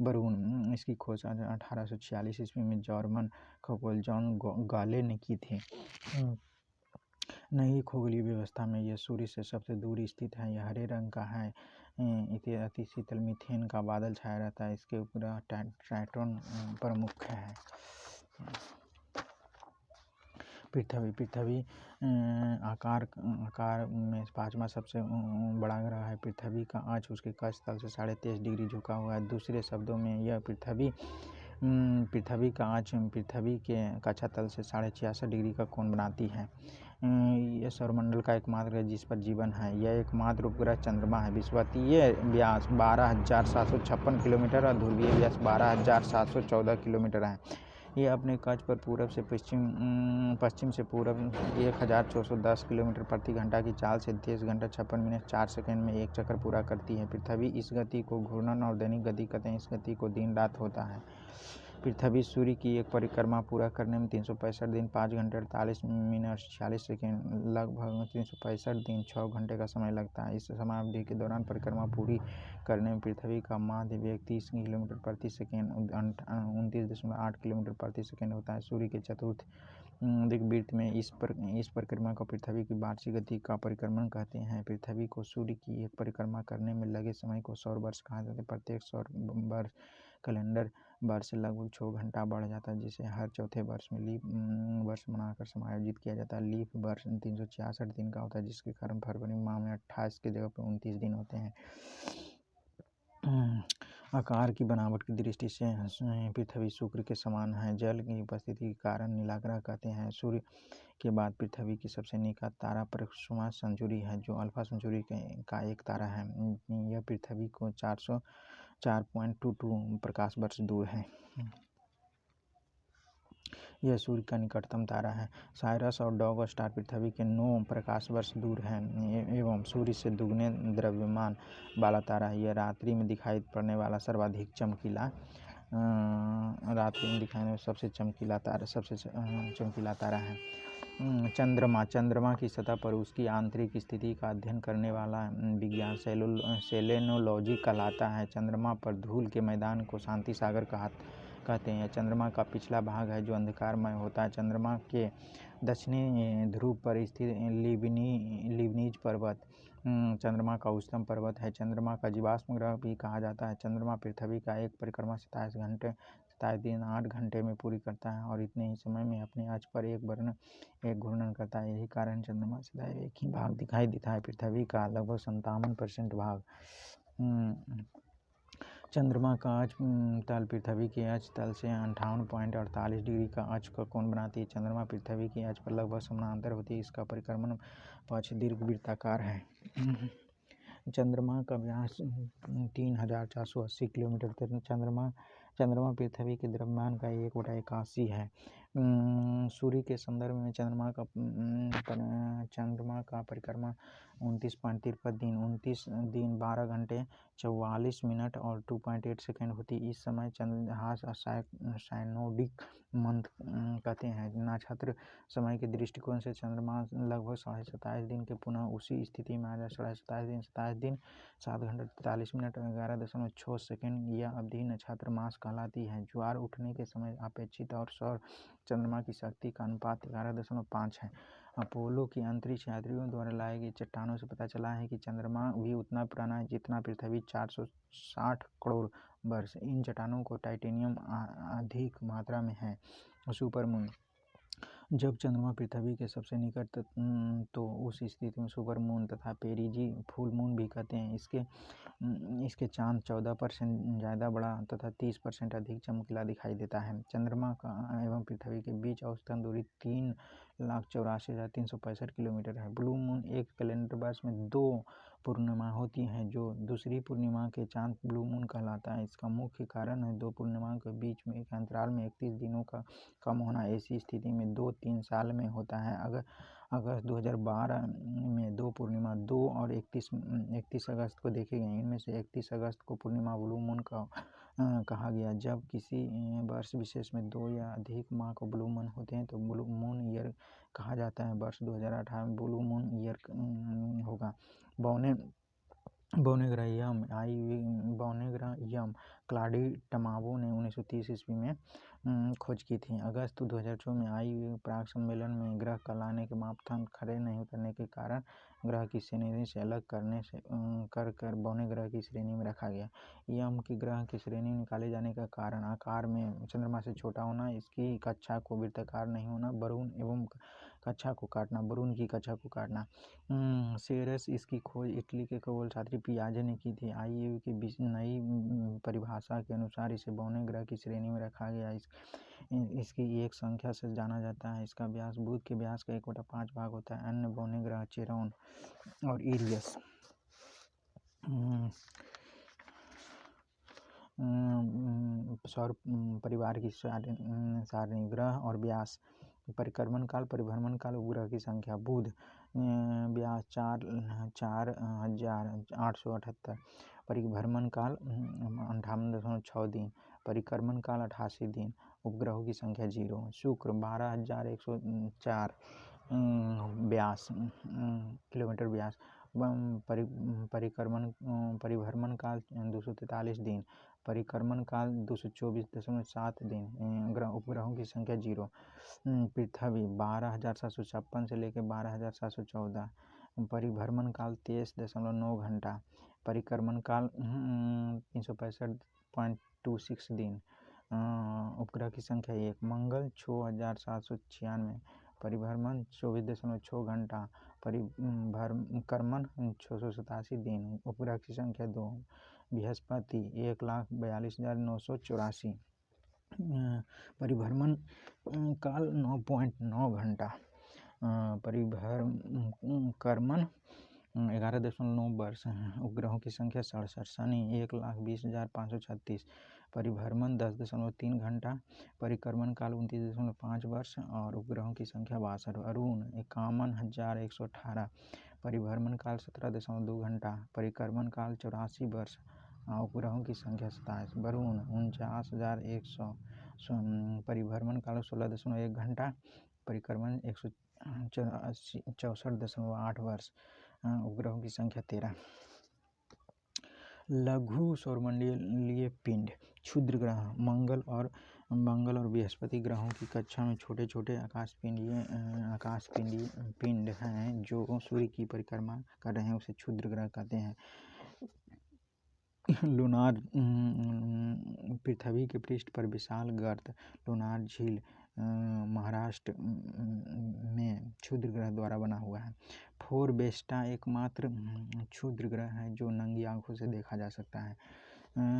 बरून इसकी खोज 1846 ईस्वी में जर्मन खगोल जॉन गाले ने की थी। नई खगोलीय व्यवस्था में यह सूर्य से सबसे दूर स्थित है। यह हरे रंग का है। अति शीतल मीथेन का बादल छाया रहता है। इसके उपग्रह ट्राइटन प्रमुख है। पृथ्वी आकार में 5वां सबसे बड़ा ग्रह है। पृथ्वी का अक्ष उसके कक्ष तल से 23.5 डिग्री झुका हुआ है। दूसरे शब्दों में यह पृथ्वी का अक्ष पृथ्वी के कक्षा तल से 66.5 डिग्री का कोण बनाती है। यह सौरमंडल का एकमात्र ग्रह जिस पर जीवन है। यह एकमात्र उपग्रह चंद्रमा है। विषुवतीय व्यास 12,756 किलोमीटर और ध्रुवीय व्यास 12,714 किलोमीटर है। यह अपने कक्ष पर पश्चिम से पूरब 1,410 किलोमीटर प्रति घंटा की चाल से 23 घंटा 56 मिनट 4 सेकंड में एक चक्कर पूरा करती है। पृथ्वी इस गति को घूर्णन और दैनिक गति कहते हैं। इस गति को दिन रात होता है। पृथ्वी सूर्य की एक परिक्रमा पूरा करने में 365 दिन 5 घंटे 48 मिनट 46 सेकंड लगभग 365 दिन 6 घंटे का समय लगता है। इस समयावधि के दौरान परिक्रमा पूरी करने में पृथ्वी का माध्य वेग 30 किलोमीटर प्रति सेकंड 29.8 किलोमीटर प्रति सेकंड होता है। सूर्य के चतुर्थ दिग्वृत्त में इस परिक्रमा को पृथ्वी की वार्षिक गति का परिक्रमण कहते हैं। पृथ्वी को सूर्य की एक परिक्रमा करने में लगे समय को सौर वर्ष कहा जाता है। प्रत्येक सौर वर्ष कैलेंडर वर्ष से लगभग 6 घंटा बढ़ जाता है, जिसे हर चौथे वर्ष में लीप वर्ष मनाकर समायोजित किया जाता है। लीप वर्ष 366 दिन का होता है, जिसके कारण फरवरी माह में 28 की जगह पर 29 दिन होते हैं। आकार की बनावट की दृष्टि से पृथ्वी शुक्र के समान है। जल की उपस्थिति के कारण नीलाग्रह कहते हैं। सूर्य के बाद पृथ्वी की सबसे निकट तारा प्रोक्सिमा सेंचुरी है, जो अल्फा सेंचुरी का एक तारा है। यह पृथ्वी को 404.22 प्रकाश वर्ष दूर है। यह सूर्य का निकटतम तारा है। साइरस और डॉग स्टार पृथ्वी के 9 प्रकाश वर्ष दूर है एवं सूर्य से दुगने द्रव्यमान वाला तारा है। यह रात्रि में दिखाई पड़ने वाला सर्वाधिक चमकीला सबसे चमकीला तारा है। चंद्रमा की सतह पर उसकी आंतरिक स्थिति का अध्ययन करने वाला विज्ञान सेलेनोलॉजी कहलाता है। चंद्रमा पर धूल के मैदान को शांति सागर कहते हैं। चंद्रमा का पिछला भाग है जो अंधकारमय होता है। चंद्रमा के दक्षिणी ध्रुव पर स्थित लिबनीज पर्वत चंद्रमा का उच्चतम पर्वत है। चंद्रमा का जीवाश्म ग्रह भी कहा जाता है। चंद्रमा पृथ्वी का एक परिक्रमा 27 दिन 8 घंटे में पूरी करता है और इतने ही समय में अपने अक्ष पर एक घूर्णन करता है। यही कारण चंद्रमा सदैव एक ही भाग दिखाई देता है। पृथ्वी का लगभग 57% भाग चंद्रमा का अक्ष तल पृथ्वी के अक्ष तल से 58.48 डिग्री का अक्ष का कोण बनाती है। चंद्रमा पृथ्वी के अक्ष पर लगभग समानांतर होती है। इसका परिक्रमण पक्ष दीर्घवृत्ताकार है। चंद्रमा का व्यास 3480 किलोमीटर। चंद्रमा पृथ्वी के द्रव्यमान का 1/81 है। सूर्य के संदर्भ में चंद्रमा का परिक्रमा 29.53 दिन 29 दिन 12 घंटे 44 मिनट और 2.8 सेकेंड होती। इस समय चंद्रहास साइनोडिक मंथ कहते हैं। नक्षत्र समय के दृष्टिकोण से चंद्रमा लगभग 27.5 दिन के पुनः उसी स्थिति में आ जाए। 27 दिन 7 घंटे 43 मिनट 11.6 सेकेंड। यह अवधि नक्षत्र मास कहलाती है। ज्वार उठने के समय अपेक्षित और सौर चंद्रमा की शक्ति का अनुपात 11.5 है। अपोलो की अंतरिक्ष यात्रियों द्वारा लाए गए चट्टानों से पता चला है कि चंद्रमा भी उतना पुराना है जितना पृथ्वी 460 करोड़ वर्ष। इन चट्टानों को टाइटेनियम अधिक मात्रा में है। सुपरमून जब चंद्रमा पृथ्वी के सबसे निकट तो उस स्थिति में सुपरमून तथा पेरिजी फुल मून भी कहते हैं। इसके चांद 14% ज़्यादा बड़ा तथा 30% अधिक चमकीला दिखाई देता है। चंद्रमा का एवं पृथ्वी के बीच औसतन दूरी 3,84,365 किलोमीटर है। ब्लू मून एक कैलेंडर वर्ष में 2 पूर्णिमा होती हैं, जो दूसरी पूर्णिमा के चांद ब्लू मून कहलाता है। इसका मुख्य कारण है 2 पूर्णिमा के बीच में एक अंतराल में 31 दिनों का कम होना। ऐसी स्थिति में 2-3 साल में होता है। अगस्त 2012 में 2 पूर्णिमा 2 और 31 अगस्त को देखे गए। इनमें से 31 अगस्त को पूर्णिमा ब्लू मून कहा गया। जब किसी वर्ष विशेष में 2 या अधिक माह को ब्लू मून होते हैं तो ब्लू मून ईयर कहा जाता है। वर्ष 2018 में ब्लू मून ईयर होगा। बोनेग्रायम क्लाडी टमावो ने 1930 ईस्वी में खोज की थी। अगस्त 2004 में आई प्राग सम्मेलन में ग्रह कहलाने के मापदंड खड़े नहीं उतरने के कारण ग्रह की श्रेणी से अलग कर बौने ग्रह की श्रेणी में रखा गया। यम की ग्रह की श्रेणी में निकाले जाने का कारण आकार में चंद्रमा से छोटा होना, इसकी कक्षा को वृत्ताकार नहीं होना, बरून की कक्षा को काटना। सेरेस इसकी खोज इटली के खगोल शास्त्री पियाजे ने की थी। आईयू की नई परिभाषा के अनुसार इसे बौने ग्रह की श्रेणी में रखा गया। इसकी एक संख्या से जाना जाता है। इसका व्यास बुध के व्यास का 1/5 भाग होता है। अन्य बौने ग्रह चेरॉन और इरियस सौर परिवार की सारणी। ग्रह और व्यास परिभ्रमण काल उपग्रह की संख्या। बुध व्यास 4,878 परिभ्रमण काल 58.6 दिन परिक्रमण काल 88 दिन उपग्रहों की संख्या 0। शुक्र 12,104 व्यास किलोमीटर व्यास परिभ्रमण काल 243 दिन परिक्रमण काल 224.7 दिन। उपग्रहों की संख्या 0। पृथ्वी 12,756 से लेकर 12,714। परिभ्रमण काल 23.9 घंटा। परिक्रमण काल 365.26 दिन। उपग्रह की संख्या 1। मंगल 6,796। परिभ्रमण 24.6 घंटा। परिक्रमण 687 दिन। उपग्रह की संख्या 2। बृहस्पति 1,42,984। परिभ्रमण काल 9.9 घंटा। परिक्रमण 11.9 वर्ष। उपग्रहों की संख्या 67। शनि 1,20,536। परिभ्रमण 10.3 घंटा। परिक्रमण काल 29.5 वर्ष और उपग्रहों की संख्या 62। अरुण 51,118। परिभ्रमण काल 17.2 घंटा। परिक्रमण काल 84 वर्ष। उपग्रहों की संख्या 27। वरुण 49,100। परिभ्रमण काल 16.1 घंटा। परिक्रमण 164.8 वर्ष। उपग्रहों की संख्या 13। लघु सौरमंडलीय पिंड क्षुद्र ग्रह मंगल और बृहस्पति ग्रहों की कक्षा में छोटे छोटे आकाशपिंडी पिंड हैं जो सूर्य की परिक्रमा कर रहे हैं, उसे क्षुद्र ग्रह कहते हैं। लूनार पृथ्वी के पृष्ठ पर विशाल गर्त लूनार झील महाराष्ट्र में क्षुद्र ग्रह द्वारा बना हुआ है। फोरबेस्टा एकमात्र क्षुद्र ग्रह है जो नंगी आंखों से देखा जा सकता है।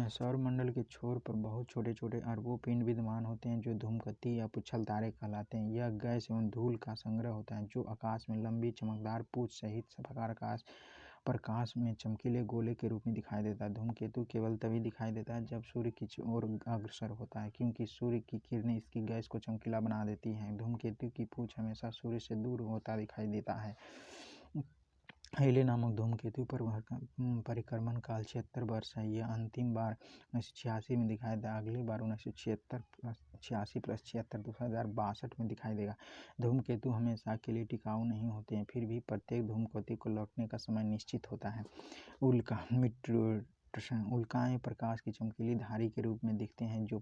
सौरमंडल के छोर पर बहुत छोटे छोटे अरबों पिंड विद्यमान होते हैं जो धूमकेतु या पुच्छल तारे कहलाते हैं। यह गैस एवं धूल का संग्रह होता है जो आकाश में लंबी चमकदार पूंछ सहित प्रकाश में चमकीले गोले के रूप में दिखाई देता है। धूमकेतु केवल तभी दिखाई देता है जब सूर्य की ओर अग्रसर होता है, क्योंकि सूर्य की किरणें इसकी गैस को चमकीला बना देती हैं। धूमकेतु की पूंछ हमेशा सूर्य से दूर होता दिखाई देता है। हेले नामक धूमकेतु पर परिक्रमण काल 76 वर्ष है। यह अंतिम बार 1986 में दिखाई दिया। अगली बार 1986 + 76 2062 में दिखाई देगा। धूमकेतु हमेशा के लिए टिकाऊ नहीं होते हैं, फिर भी प्रत्येक धूमकेतु को लौटने का समय निश्चित होता है। उल्का उल्काएं प्रकाश की चमकीली धारी के रूप में दिखते हैं जो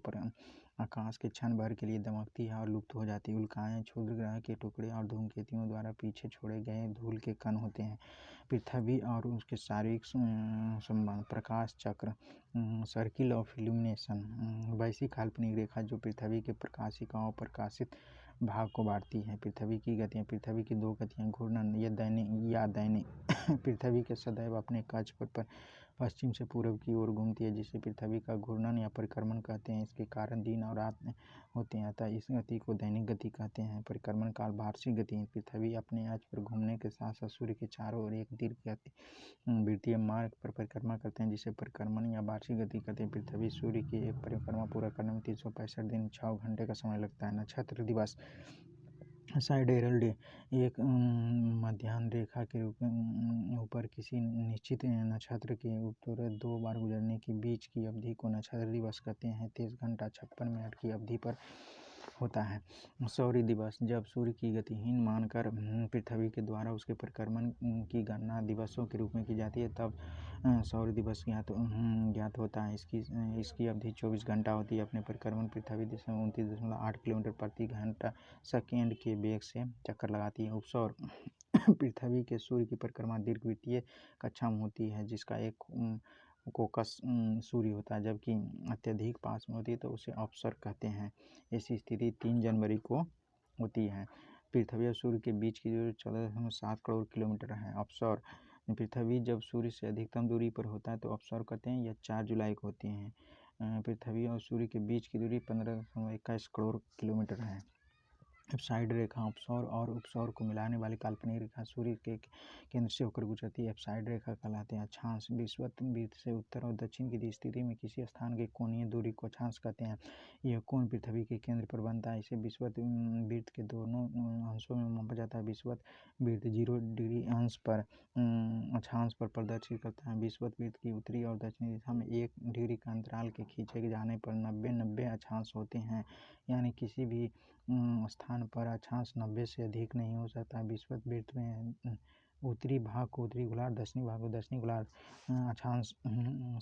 आकाश के क्षण भर के लिए दमकती है और लुप्त हो जाती है। उल्काएं क्षुद्र ग्रह के टुकड़े और धूमकेतुओं द्वारा पीछे छोड़े गए धूल के कण होते हैं। पृथ्वी और उसके शारीरिक संबंध प्रकाश चक्र सर्किल ऑफ इल्यूमिनेशन वैसी काल्पनिक रेखा जो पृथ्वी के प्रकाशिका और प्रकाशित भाग को बांटती है। पृथ्वी की गतियाँ पृथ्वी की 2 गतियाँ घूर्णन या दैनिक पृथ्वी के सदैव अपने कक्ष पर पश्चिम से पूर्व की ओर घूमती है, जिसे पृथ्वी का घूर्णन या परिक्रमण कहते हैं। इसके कारण दिन और रात होते हैं, अतः इस गति को दैनिक गति कहते हैं। परिक्रमण काल वार्षिक गति पृथ्वी अपने अक्ष पर घूमने के साथ साथ सूर्य के चारों ओर एक दीर्घवृत्तीय मार्ग पर परिक्रमा करते हैं, जिसे परिक्रमण या वार्षिक गति कहते हैं। पृथ्वी सूर्य की एक परिक्रमा पूरा करने में 365 दिन 6 घंटे का समय लगता है। नक्षत्र दिवस साइडेरल डे एक मध्याह्न रेखा के रूप में ऊपर किसी निश्चित नक्षत्र के उत्तरोत्तर 2 बार गुजरने के बीच की अवधि को नक्षत्र दिवस कहते हैं। 23 घंटा 56 मिनट की अवधि पर होता है। सौर दिवस जब सूर्य की गतिहीन मानकर पृथ्वी के द्वारा उसके परिक्रमण की गणना दिवसों के रूप में की जाती है, तब सौर दिवस ज्ञात होता है। इसकी अवधि 24 घंटा होती है। अपने परिक्रमण पृथ्वी दिशा में 29.8 किलोमीटर प्रति घंटा सेकेंड के वेग से चक्कर लगाती है। उपसौर पृथ्वी के सूर्य की परिक्रमा दीर्घवृत्तीय कक्षा में होती है, जिसका एक कोकस सूर्य होता है, जबकि अत्यधिक पास में होती है तो उसे अपसर कहते हैं। ऐसी स्थिति 3 जनवरी को होती है। पृथ्वी और सूर्य के बीच की दूरी 14.7 करोड़ किलोमीटर है। अपसर पृथ्वी जब सूर्य से अधिकतम दूरी पर होता है तो अपसर कहते हैं। यह 4 जुलाई को होती है। पृथ्वी और सूर्य के बीच की दूरी 15.21 करोड़ किलोमीटर है। एप्साइड रेखा अपसौर और उपसौर को मिलाने वाली काल्पनिक रेखा सूर्य के केंद्र से होकर गुजरती है। एप्साइड रेखा कहलाते हैं। अक्षांश विषुवत वृत्त से उत्तर और दक्षिण की स्थिति में किसी स्थान के कोणीय दूरी को अक्षांश कहते हैं। यह कोण पृथ्वी के केंद्र पर बनता है। इसे विषुवत वृत्त के दोनों अंशों में मापा जाता है। विषुवत वृत्त 0 डिग्री अंश पर अक्षांश पर प्रदर्शित करता है। विषुवत वृत्त की उत्तरी और दक्षिणी दिशा में 1 डिग्री का अंतराल के खींचे जाने पर 90 अक्षांश होते हैं, यानी किसी भी स्थान पर अक्षांश 90 से अधिक नहीं हो सकता। विषुवत वृत्त में उत्तरी भाग को उत्तरी गोलार्ध, दक्षिणी भाग को दक्षिणी गोलार्ध। अक्षांश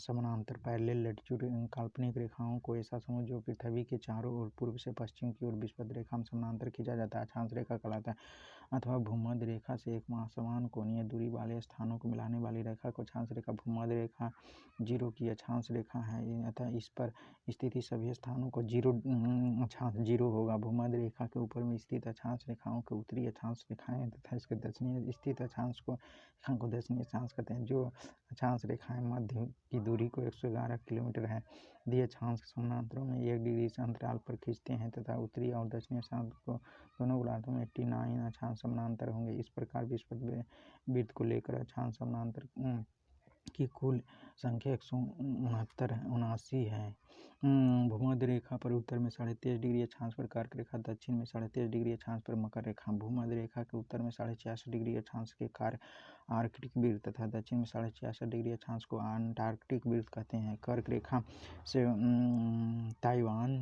समानांतर पैरेलल लैटिट्यूड काल्पनिक रेखाओं को ऐसा समझ जो पृथ्वी के चारों ओर पूर्व से पश्चिम की ओर विषुवत रेखा में समानांतर खींचा जाता है, अक्षांश रेखा कहलाता है। अथवा भूमध्य रेखा से एक समान कोणीय दूरी वाले स्थानों को मिलाने वाली रेखा को अक्षांश रेखा। भूमध्य रेखा 0 की अक्षांश रेखा है, अतः इस पर स्थित सभी स्थानों को 0 अक्षांश 0 होगा। भूमध्य रेखा के ऊपर में स्थित अक्षांश रेखाओं को उत्तरी अक्षांश रेखाएं तथा इसके दक्षिणी स्थित अक्षांश को दक्षिणी अक्षांश कहते हैं। जो अक्षांश रेखाएं मध्य की दूरी को 111 किलोमीटर है, दिए अक्षांश समानांतरों में 1 डिग्री अंतराल पर खींचते हैं तथा उत्तरी और दक्षिणी अक्षांश को दोनों गोलार्धों में 89 अक्षांश समानांतर होंगे। इस प्रकार विषुवत वृत्त को लेकर अक्षांश समानांतर की कुल संख्या 169 है। भूमध्य रेखा पर उत्तर में 23.5 डिग्री अक्षांश पर कर्क रेखा, दक्षिण में 23.5 डिग्री अक्षांश पर मकर रेखा। भूमध्य रेखा के उत्तर में 66.5 डिग्री अक्षांश के आर्कटिक वृत्त तथा दक्षिण में 66.5 डिग्री अक्षांश को अंटार्कटिक वृत्त कहते हैं। कर्क रेखा से ताइवान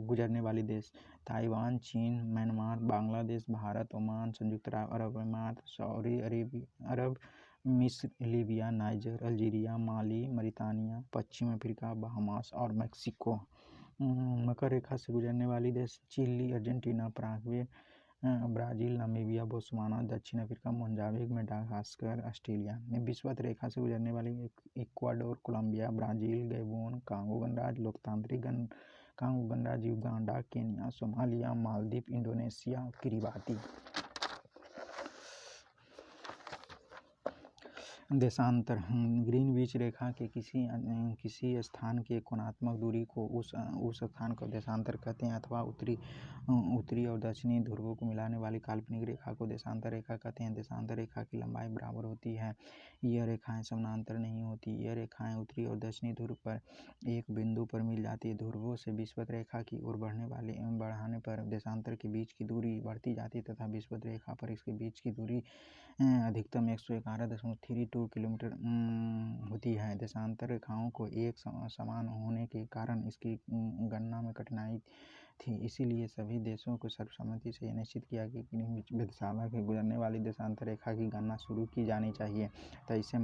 गुजरने वाली देश ताइवान, चीन, म्यांमार, बांग्लादेश, भारत, ओमान, संयुक्त अरब अमीरात, सऊदी अरब, मिस्र, Libya, Niger, Algeria, Mali, Mauritania, पश्चिम अफ्रीका, बहामास और मेक्सिको। मकर रेखा से गुजरने वाली देश Chile, Argentina, Paraguay, Brazil, Namibia, Botswana, दक्षिण अफ्रीका, मोजाम्बिक, मेडागास्कर, ऑस्ट्रेलिया। विषुवत रेखा से गुजरने वाली Ecuador, Colombia, Brazil, Gabon, Congo गणराज्य, लोकतांत्रिक कांगो गणराज्य, Uganda, Kenya, Somalia, Maldives, Indonesia, Kiribati. देशांतर ग्रीनविच रेखा के किसी स्थान के कोणात्मक दूरी को उस स्थान का देशांतर कहते हैं अथवा उत्तरी और दक्षिणी ध्रुवों को मिलाने वाली काल्पनिक रेखा को देशांतर रेखा कहते हैं। देशांतर रेखा की लंबाई बराबर होती है। यह रेखाएं समानांतर नहीं होती। यह रेखाएं उत्तरी और दक्षिणी ध्रुव पर एक बिंदु पर मिल जाती है। ध्रुवों से विषुवत रेखा की ओर बढ़ाने पर देशांतर के बीच की दूरी बढ़ती जाती है तथा विषुवत रेखा पर इसके बीच की दूरी अधिकतम 111.32 किलोमीटर होती है। देशांतर रेखाओं को एक समान होने के कारण इसकी गणना में कठिनाई थी, इसीलिए सभी देशों को सर्वसम्मति से यह निश्चित किया कि ग्रीनविच वेधशाला के गुजरने वाली देशांतर रेखा की गणना शुरू की जानी चाहिए। तो इसे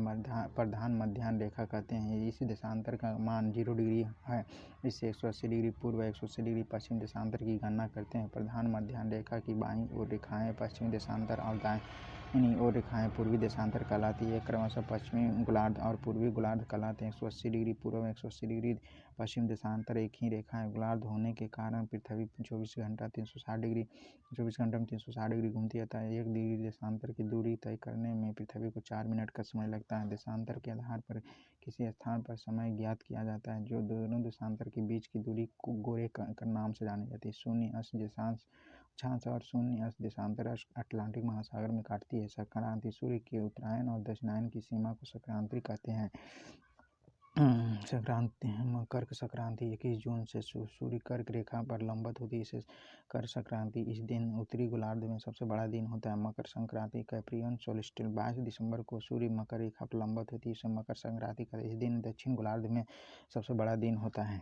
प्रधान मध्याह्न रेखा कहते हैं। इस देशांतर का मान 0 डिग्री है। इससे 180 डिग्री पूर्व 180 डिग्री पश्चिम देशांतर की गणना करते हैं। प्रधान मध्याह्न रेखा की बाईं ओर रेखाएं पश्चिमी देशांतर और दाईं ओर रेखाएं पूर्वी देशांतर कहलाती है। क्रमशः पश्चिमी गोलार्ध और पूर्वी गोलार्ध कहलाते हैं। 180 डिग्री पूर्व 180 डिग्री पश्चिम देशांतर एक ही रेखा है। गोलार्ध होने के कारण पृथ्वी 24 घंटा 360 डिग्री 24 घंटे में 360 डिग्री घूमती रहता है। 1 डिग्री देशांतर की दूरी तय करने में पृथ्वी को 4 मिनट का समय लगता है। देशांतर के आधार पर किसी स्थान पर समय ज्ञात किया जाता है। जो दोनों देशांतर के बीच की दूरी को गोरे का नाम से जानी जाती है। शून्य अक्ष अक्षांश और शून्य अक्ष देशांतर अटलांटिक महासागर में काटती है। संक्रांति सूर्य के उत्तरायण और दक्षिणायन की सीमा को संक्रांति कहते हैं। कर्क संक्रांति 21 जून से सूर्य कर्क रेखा पर लंबवत होती है। इसे कर संक्रांति इस दिन उत्तरी गोलार्ध में सबसे बड़ा दिन होता है। मकर संक्रांति कैप्रियन सोल्स्टिस 22 दिसंबर को सूर्य मकर रेखा पर लंबवत होती है। इसे मकर संक्रांति का इस दिन दक्षिण गोलार्ध में सबसे बड़ा दिन होता है।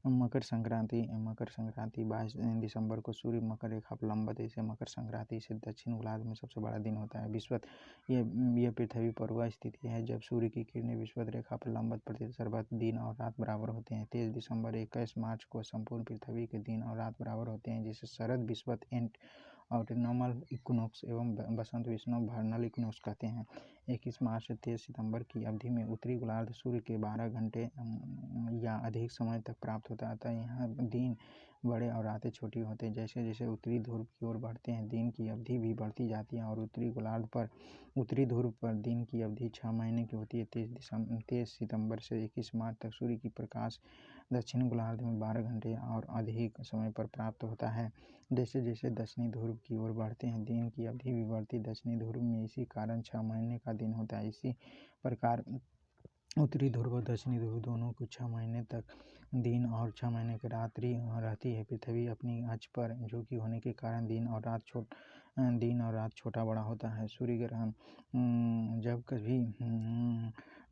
मकर संक्रांति 22 दिसंबर को सूर्य मकर रेखा पर लंबवत है। इसे मकर संक्रांति से दक्षिण गोलार्ध में सबसे बड़ा दिन होता है। विषुवत यह पृथ्वी पर वह स्थिति है जब सूर्य की किरणें विषुवत रेखा पर लंबवत पड़ती है। सर्वत्र दिन और रात बराबर होते हैं। 23 दिसंबर 21 मार्च को संपूर्ण पृथ्वी के दिन और रात बराबर होते हैं, जिसे शरद विषुवत ऑटोनॉमल इक्विनोक्स एवं बसंत विषुवत वर्नल इक्विनोक्स कहते हैं। 21 मार्च से 23 सितंबर की अवधि में उत्तरी गोलार्ध सूर्य के 12 घंटे या अधिक समय तक प्राप्त होता है। अतः यहाँ दिन बड़े और रातें छोटी होते हैं। जैसे जैसे उत्तरी ध्रुव की ओर बढ़ते हैं, दिन की अवधि भी बढ़ती जाती है और उत्तरी ध्रुव पर दिन की अवधि 6 महीने की होती है। 23 सितंबर से 21 मार्च तक सूर्य की प्रकाश दक्षिण गोलार्ध में 12 घंटे और अधिक समय पर प्राप्त होता है। जैसे जैसे दक्षिणी ध्रुव की ओर बढ़ते हैं, दिन की अवधि भी बढ़ती दक्षिणी ध्रुव में इसी कारण 6 महीने का दिन होता है। इसी प्रकार उत्तरी ध्रुव और दक्षिणी ध्रुव दोनों को 6 महीने तक दिन और 6 महीने की रात्रि रहती है। पृथ्वी अपनी अक्ष पर झुकी होने के कारण दिन और रात छोटा बड़ा होता है। सूर्य ग्रहण जब कभी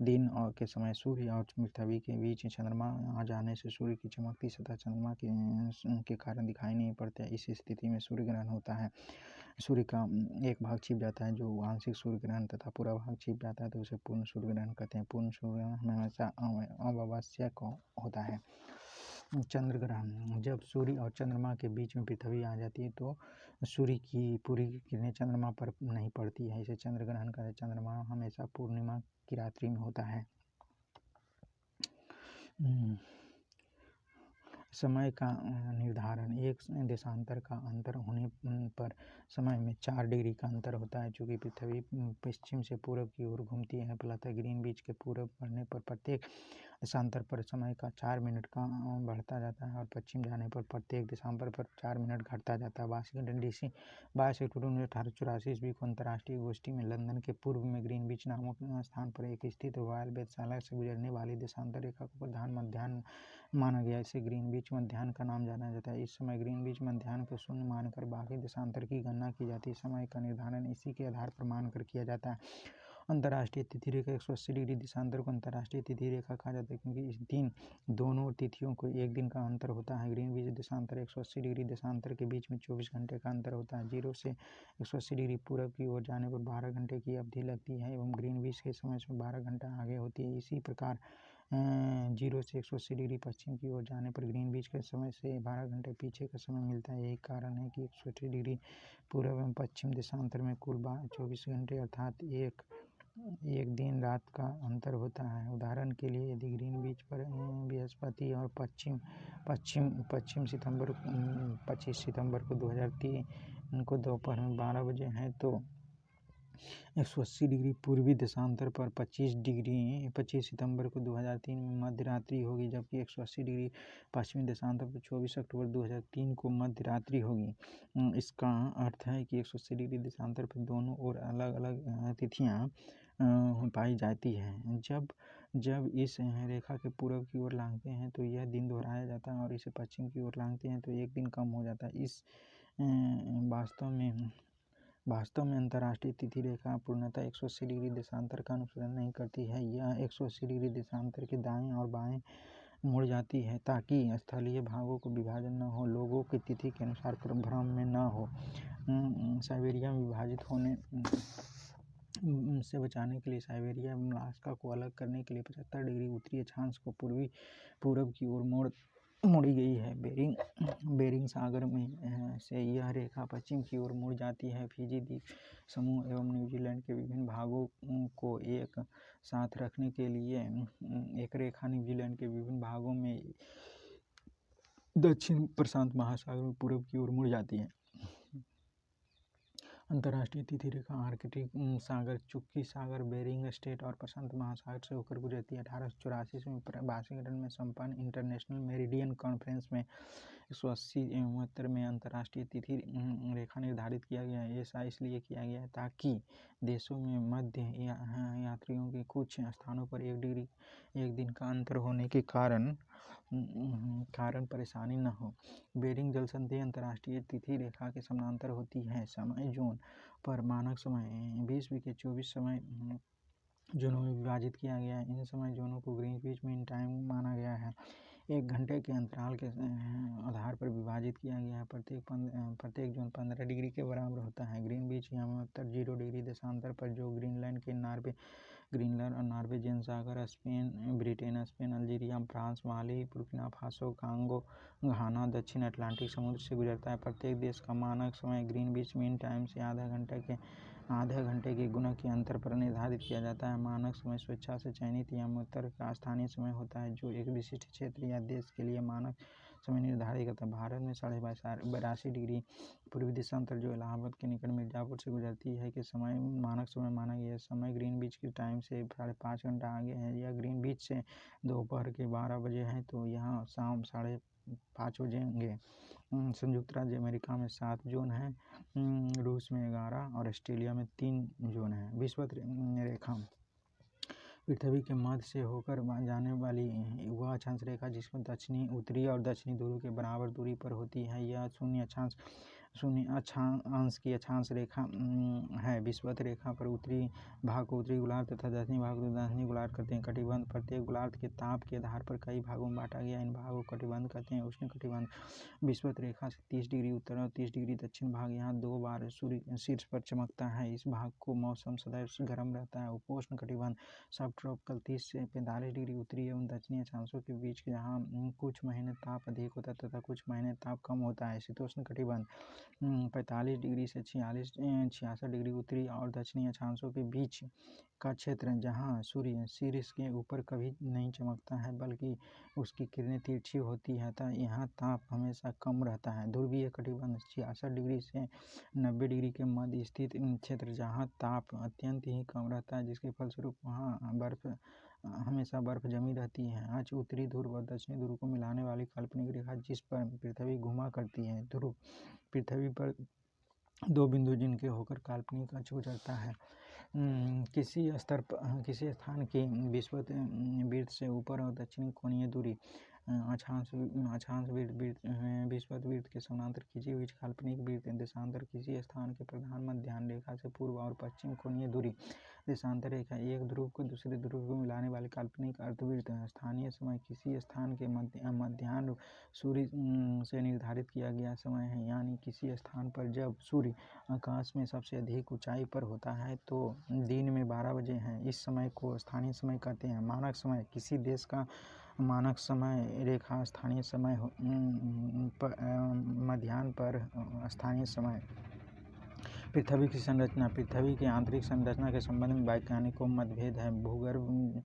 दिन और के समय सूर्य और पृथ्वी के बीच चंद्रमा आ जाने से सूर्य की चमकती सतह चंद्रमा के कारण दिखाई नहीं पड़ती है। इस स्थिति में सूर्य ग्रहण होता है। सूर्य का एक भाग छिप जाता है जो आंशिक सूर्य ग्रहण तथा पूरा भाग छिप जाता है तो उसे पूर्ण सूर्य ग्रहण कहते हैं। पूर्ण सूर्य ग्रहण हमेशा अमावस्या को होता है। चंद्र ग्रहण, जब सूर्य और चंद्रमा के बीच में पृथ्वी आ जाती है तो सूर्य की पूरी किरणें चंद्रमा पर नहीं पड़ती है, इसे चंद्र ग्रहण कहते हैं। चंद्रमा हमेशा पूर्णिमा की रात्रि में होता है। समय का निर्धारण, एक देशांतर का अंतर होने पर समय में 4 डिग्री का अंतर होता है। चूँकि पृथ्वी पश्चिम से पूर्व की ओर घूमती है, फलतः ग्रीनविच के पूर्व बढ़ने पर प्रत्येक देशांतर पर समय का 4 मिनट का बढ़ता जाता है और पश्चिम जाने पर प्रत्येक देशांतर पर 4 मिनट घटता जाता है। वाशिंगटन डीसी 22 अक्टूबर 1884 ईस्वी को अंतर्राष्ट्रीय गोष्ठी में लंदन के पूर्व में ग्रीनविच नामक स्थान पर एक स्थित रॉयल वेधशाला से गुजरने वाली देशांतर रेखा को प्रधान मध्याह्न माना गया। इसे ग्रीनविच मध्याह्न का नाम जाना जाता है। इस समय ग्रीनविच मध्याह्न को शून्य मानकर बाकी देशांतर की गणना की जाती है। समय का निर्धारण इसी के आधार पर मानकर किया जाता है। अंतर्राष्ट्रीय तिथि रेखा 180 डिग्री देशांतर को अंतर्राष्ट्रीय तिथि रेखा कहा जाता है क्योंकि इस दिन दोनों तिथियों को एक दिन का अंतर होता है। ग्रीनविच देशांतर 180 डिग्री देशांतर के बीच में 24 घंटे का अंतर होता है। 0 से 180 डिग्री पूरब की ओर जाने पर 12 घंटे की अवधि लगती है एवं ग्रीनविच के समय से 12 घंटा आगे होती है। इसी प्रकार 0 से 180 डिग्री पश्चिम की ओर जाने पर ग्रीनविच के समय से 12 घंटे पीछे का समय मिलता है। यही कारण है कि 180 डिग्री पूर्व एवं पश्चिम देशांतर में कुल 24 घंटे अर्थात एक दिन रात का अंतर होता है। उदाहरण के लिए यदि ग्रीनविच पर बृहस्पति और पश्चिम सितंबर 25 सितंबर को 2003 को दोपहर में 12 बजे है तो 180 डिग्री पूर्वी देशांतर पर 25 सितंबर को 2003 में मध्य रात्रि होगी, जबकि 180 डिग्री पश्चिमी देशांतर पर 24 अक्टूबर 2003 को मध्य रात्रि होगी। इसका अर्थ है कि 180 डिग्री देशांतर पर दोनों ओर अलग अलग तिथियां पाई जाती हैं। जब इस रेखा के पूर्व की ओर लांघते हैं तो यह दिन दोहराया जाता है और इसे पश्चिम की ओर लांघते हैं तो एक दिन कम हो जाता है। इस वास्तव में अंतर्राष्ट्रीय तिथि रेखा पूर्णतः 180 डिग्री देशांतर का अनुसरण नहीं करती है। यह 180 डिग्री देशांतर के दाएं और बाएं मुड़ जाती है ताकि स्थलीय भागों को विभाजन न हो, लोगों की तिथि के अनुसार भ्रम में न हो। साइबेरिया में विभाजित होने से बचाने के लिए साइबेरिया एवं अलास्का को अलग करने के लिए 75 डिग्री उत्तरी अक्षांश को पूरब की ओर मोड़ी गई है। बेरिंग सागर में से यह रेखा पश्चिम की ओर मुड़ जाती है। फिजी द्वीप समूह एवं न्यूजीलैंड के विभिन्न भागों को एक साथ रखने के लिए एक रेखा न्यूजीलैंड के विभिन्न भागों में दक्षिण प्रशांत महासागर में पूरब की ओर मुड़ जाती है। अंतर्राष्ट्रीय तिथि रेखा आर्कटिक सागर, चुक्की सागर, बेरिंग स्ट्रेट और प्रशांत महासागर से होकर गुजरती है। 1884 में वाशिंगटन में संपन्न इंटरनेशनल मेरिडियन कॉन्फ्रेंस में 180 में अंतर्राष्ट्रीय तिथि रेखा निर्धारित किया गया है। ऐसा इसलिए किया गया है ताकि देशों में मध्य यात्रियों के कुछ स्थानों पर एक दिन का अंतर होने के कारण परेशानी न हो। बेरिंग जलसंधि अंतर्राष्ट्रीय तिथि रेखा के समानांतर होती है। समय जोन पर मानक समय विश्व के 24 समय जोनों में विभाजित किया गया है। इन समय जोनों को ग्रीनविच मीन टाइम माना गया है। 1 घंटे के अंतराल के आधार पर विभाजित किया गया है। प्रत्येक जोन 15 डिग्री के बराबर होता है। ग्रीनविच उत्तर 0 डिग्री देशांतर पर जो ग्रीनलैंड और नॉर्वे, जेन सागर, Spain, Britain, Spain, Algeria, France, Mali, Burkina Faso, Congo, Ghana, दक्षिण अटलांटिक समुद्र से गुजरता है। प्रत्येक देश का मानक समय ग्रीनविच मीन टाइम से आधे घंटे के गुना के अंतर पर निर्धारित किया जाता है। मानक समय स्वेच्छा से चयनित या उत्तर का स्थानीय समय होता है जो एक विशिष्ट क्षेत्र या देश के लिए मानक समय निर्धारित करता है। भारत में 82 डिग्री पूर्वी देशांतर जो इलाहाबाद के निकट मिर्जापुर से गुजरती है के समय मानक समय माना गया है। समय ग्रीनविच के टाइम से 5.5 घंटा आगे है। यह ग्रीनविच से दोपहर के 12 बजे है तो यहाँ शाम 5:30 बजेंगे। संयुक्त राज्य अमेरिका में 7 जोन हैं, रूस में 11 और ऑस्ट्रेलिया में 3 जोन हैं। विषुवत रेखा पृथ्वी के मध्य से होकर जाने वाली वह अक्षांश रेखा जिसमें दक्षिणी उत्तरी और दक्षिणी ध्रुव के बराबर दूरी पर होती है। यह शून्य अक्षांश शून्य अक्षांश की अक्षांश रेखा है। विषुवत रेखा पर उत्तरी भाग को उत्तरी गोलार्ध तथा दक्षिणी भाग को दक्षिणी गोलार्ध कहते हैं। कटिबंध प्रत्येक गोलार्ध के ताप के आधार पर कई भागों में बांटा गया। इन भागों को कटिबंध कहते हैं। उष्ण कटिबंध विषुवत रेखा से 30 डिग्री उत्तर और 30 डिग्री दक्षिण भाग यहाँ 2 बार सूर्य शीर्ष पर चमकता है। इस भाग को मौसम सदैव गर्म रहता है। उपोष्ण कटिबंध सब ट्रॉपिकल 30 से 45 डिग्री उत्तरी एवं दक्षिणी अक्षांशों के बीच जहाँ कुछ महीने ताप अधिक होता है तथा कुछ महीने ताप कम होता है। शीतोष्ण कटिबंध 45 डिग्री से 66 डिग्री उत्तरी और दक्षिणी अक्षांशों के बीच का क्षेत्र जहाँ सूर्य शीर्ष के ऊपर कभी नहीं चमकता है बल्कि उसकी किरणें तिरछी होती है तथा यहाँ ताप हमेशा कम रहता है। ध्रुवीय कटिबंध 66 डिग्री से 90 डिग्री के मध्य स्थित क्षेत्र जहाँ ताप अत्यंत ही कम रहता है जिसके फलस्वरूप वहाँ हमेशा बर्फ जमी रहती है। आज उत्तरी ध्रुव और दक्षिणी ध्रुव को मिलाने वाली काल्पनिक रेखा जिस पर पृथ्वी घुमा करती है। ध्रुव पृथ्वी पर 2 बिंदु जिनके होकर काल्पनिक अक्ष गुजरता है। किसी स्थान की विषुवत वृत्त से ऊपर और दक्षिणी कोणीय दूरी अक्षांश विषुवत वृत्त के समानांतर खींची हुई काल्पनिक वृत्त देशांतर किसी स्थान के प्रधान मध्याह्न रेखा से पूर्व और पश्चिम कोणीय दूरी देशांतर रेखा एक ध्रुव को दूसरे ध्रुव को मिलाने वाली काल्पनिक अर्धवृत्त। स्थानीय समय किसी स्थान के मध्याह्न सूर्य से निर्धारित किया गया समय है। यानी किसी स्थान पर जब सूर्य आकाश में सबसे अधिक ऊंचाई पर होता है तो दिन में 12 बजे है। इस समय को स्थानीय समय कहते हैं। मानक समय किसी देश का मानक समय रेखा स्थानीय समय मध्याह्न पर स्थानीय समय। पृथ्वी की संरचना पृथ्वी की आंतरिक संरचना के संबंध में वैज्ञानिकों में मतभेद है। भूगर्भ में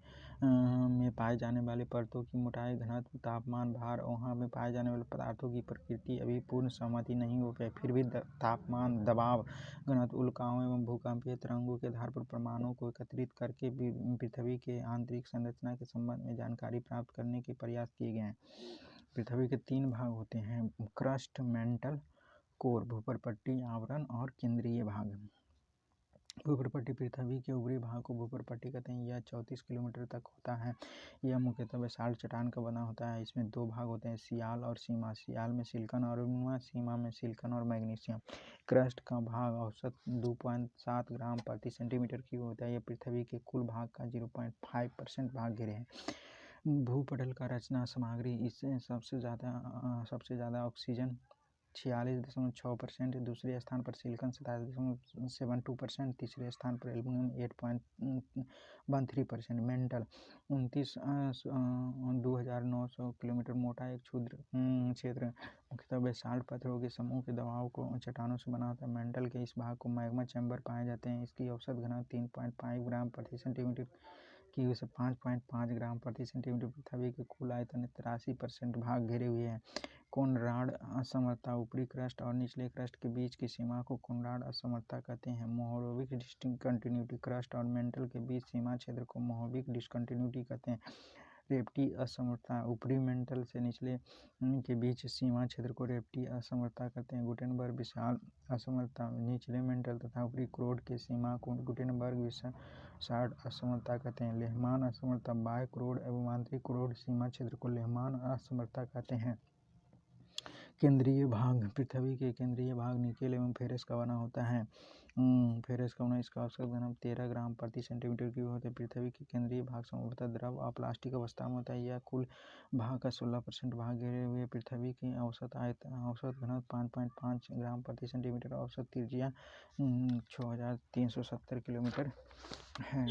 पाए जाने वाले परतों की मोटाई घनत्व तापमान भार वहाँ में पाए जाने वाले पदार्थों की प्रकृति अभी पूर्ण सहमति नहीं हो पाई। फिर भी तापमान दबाव घनत्व उल्काओं एवं भूकंपीय तरंगों के आधार पर परमाणुओं को एकत्रित करके पृथ्वी के आंतरिक संरचना के संबंध में जानकारी प्राप्त करने के प्रयास किए गए हैं। पृथ्वी के 3 भाग होते हैं क्रस्ट मेंटल कोर भूपरपट्टी आवरण और केंद्रीय भाग। भूपरपट्टी पृथ्वी के ऊपरी भाग को भूपरपट्टी कहते हैं। यह 34 किलोमीटर तक होता है। यह मुख्यतः बेसाल्ट चट्टान का बना होता है। इसमें 2 भाग होते हैं सियाल और सीमा। सियाल में सिलिकॉन और सीमा में सिलिकॉन और मैग्नीशियम। क्रस्ट का भाग औसत 2.7 ग्राम प्रति सेंटीमीटर क्यूब होता है। यह पृथ्वी के कुल भाग का 0.5% भाग घेरे है। भूपटल का रचना सामग्री इससे सबसे ज़्यादा ऑक्सीजन 46.6%, दूसरे स्थान पर सिलिकॉन 27.72%, तीसरे स्थान पर एल्यूमिनियम 8.13%। मेंटल 2900 किलोमीटर मोटा एक क्षुद्र क्षेत्र मुख्यतः बेसाल्ट पत्थरों के समूह के दबाव को चट्टानों से बना होता है। मेंटल के इस भाग को मैग्मा चैम्बर पाए जाते हैं। इसकी औसत घनत्व 3.5 ग्राम प्रति सेंटीमीटर की उसे 5.5 ग्राम प्रति सेंटीमीटर। पृथ्वी के कुल आयतन 83% भाग घेरे हुए हैं। कोनराड असमर्थता ऊपरी क्रस्ट और निचले क्रस्ट के बीच की सीमा को कोनराड असमर्थता कहते हैं। मोहरोविक डिसकंटिन्यूटी क्रस्ट और मेंटल के बीच सीमा क्षेत्र को मोहरोविक डिसकंटिन्यूटी कहते हैं। रेप्टी असमर्थता ऊपरी मेंटल से निचले के बीच सीमा क्षेत्र को रेप्टी असमर्थता कहते हैं। गुटेनबर्ग विशाल असमर्थता निचले मेंटल तथा ऊपरी क्रोड के सीमा को गुटेनबर्ग विशाल असमर्थता कहते हैं। लेहमान असमर्थता बाह्य क्रोड एवं आंतरिक क्रोड सीमा क्षेत्र को लेहमान असमर्थता कहते हैं। केंद्रीय भाग पृथ्वी के केंद्रीय भाग निकेल एवं फेरस का बना होता है। फेरस का इसका औसत घनत्व 13 ग्राम प्रति सेंटीमीटर क्यूब होता है। पृथ्वी के केंद्रीय भाग संभवतः द्रव और प्लास्टिक अवस्था में होता है। यह कुल भाग का 16% भाग घेरे हुए। पृथ्वी की औसत घनत्व 5.5 ग्राम प्रति सेंटीमीटर, औसत त्रिज्या 6370 किलोमीटर है।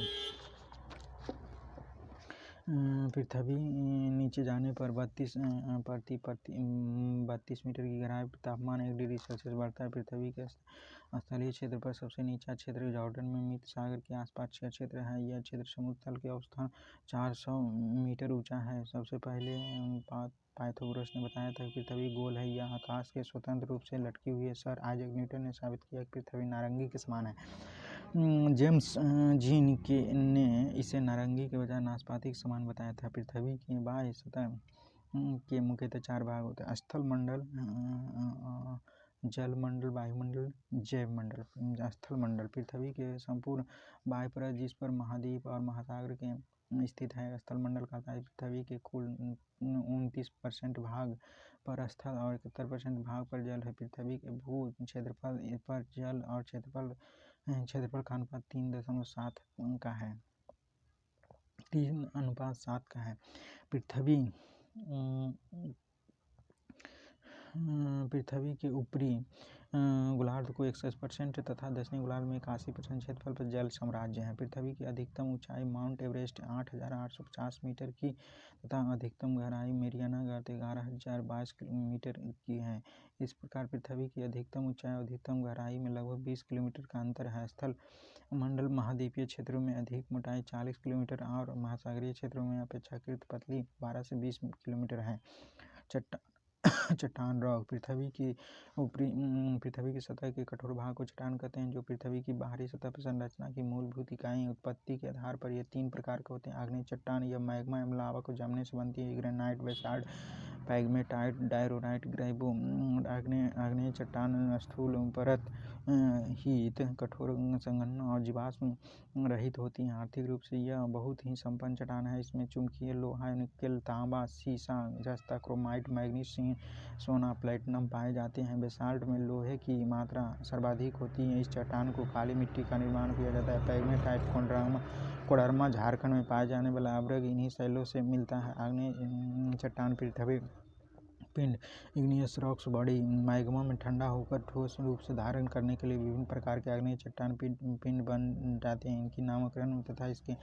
पृथ्वी नीचे जाने पर 32 मीटर की गहराई पर तापमान 1 डिग्री सेल्सियस बढ़ता है। पृथ्वी के स्थलीय क्षेत्र पर सबसे नीचा क्षेत्र जॉर्डन में मृत सागर के आसपास का क्षेत्र है। यह क्षेत्र समुद्र तल के औसतन 400 मीटर ऊंचा है। सबसे पहले पाइथागोरस ने बताया था कि पृथ्वी गोल है। यह आकाश के स्वतंत्र रूप से लटकी हुई है। सर आइजैक न्यूटन ने साबित किया कि पृथ्वी नारंगी के समान है। जेम्स जीन ने इसे नारंगी के बजाय नाशपाती के समान बताया था। पृथ्वी की बाह्य सतह के मुख्यतः 4 भाग होते हैं स्थल मंडल, जल मंडल, वायुमंडल, जैव मंडल। स्थल मंडल पृथ्वी के संपूर्ण बाह्य परत जिस पर महाद्वीप और महासागर के स्थित है। स्थलमंडल का साइज पृथ्वी के कुल 29% भाग पर स्थल और 71% भाग पर जल है। पृथ्वी के भू क्षेत्रफल पर जल और क्षेत्रफल का अनुपात 3.7 का है, 3:7 का है। पृथ्वी के ऊपरी गोलार्ध को 61% तथा दक्षिणी गोलार्ध में 81% क्षेत्रफल पर जल साम्राज्य है। पृथ्वी की अधिकतम ऊंचाई माउंट एवरेस्ट 8,850 मीटर की तथा अधिकतम गहराई मैरियाना गर्त 11,022 मीटर की है। इस प्रकार पृथ्वी की अधिकतम ऊंचाई और अधिकतम गहराई में लगभग 20 किलोमीटर का अंतर है। स्थल मंडल महाद्वीपीय क्षेत्रों में अधिक मोटाई 40 किलोमीटर और महासागरीय क्षेत्रों में अपेक्षाकृत पतली 12 से 20 किलोमीटर है। चट्टान रॉक पृथ्वी की सतह के कठोर भाग को चट्टान कहते हैं, जो पृथ्वी की बाहरी सतह पर संरचना की मूलभूत इकाई उत्पत्ति के आधार पर ये 3 प्रकार के होते हैं। आग्नेय चट्टान यह मैग्मा एवं लावा को जमने से बनती है। ग्रेनाइट, बेसाल्ट, पैगमेटाइट, डायरोराइट, ग्राइबो। आग्नेय चट्टान स्थूल परत हित कठोर संघनन और जीवाश्म रहित होती हैं। आर्थिक रूप से यह बहुत ही संपन्न चट्टान है। इसमें चुंबकीय लोहा, निकेल, तांबा, सीसा, जस्ता, क्रोमाइट, मैग्नीज, सोना, प्लेटिनम पाए जाते हैं। बेसाल्ट में लोहे की मात्रा सर्वाधिक होती है। इस चट्टान को काली मिट्टी का निर्माण किया जाता है। पैगमेटाइट कोडरमा झारखंड में पाए जाने वाला अवरग इन्हीं शैलों से मिलता है। आग्नेय चट्टान पृथ्वी पिंड इग्नियस रॉक्स बॉडी मैग्मा में ठंडा होकर ठोस रूप से धारण करने के लिए विभिन्न प्रकार के आग्नेय चट्टान पिंड बन जाते हैं। इनकी नामकरण तथा इसके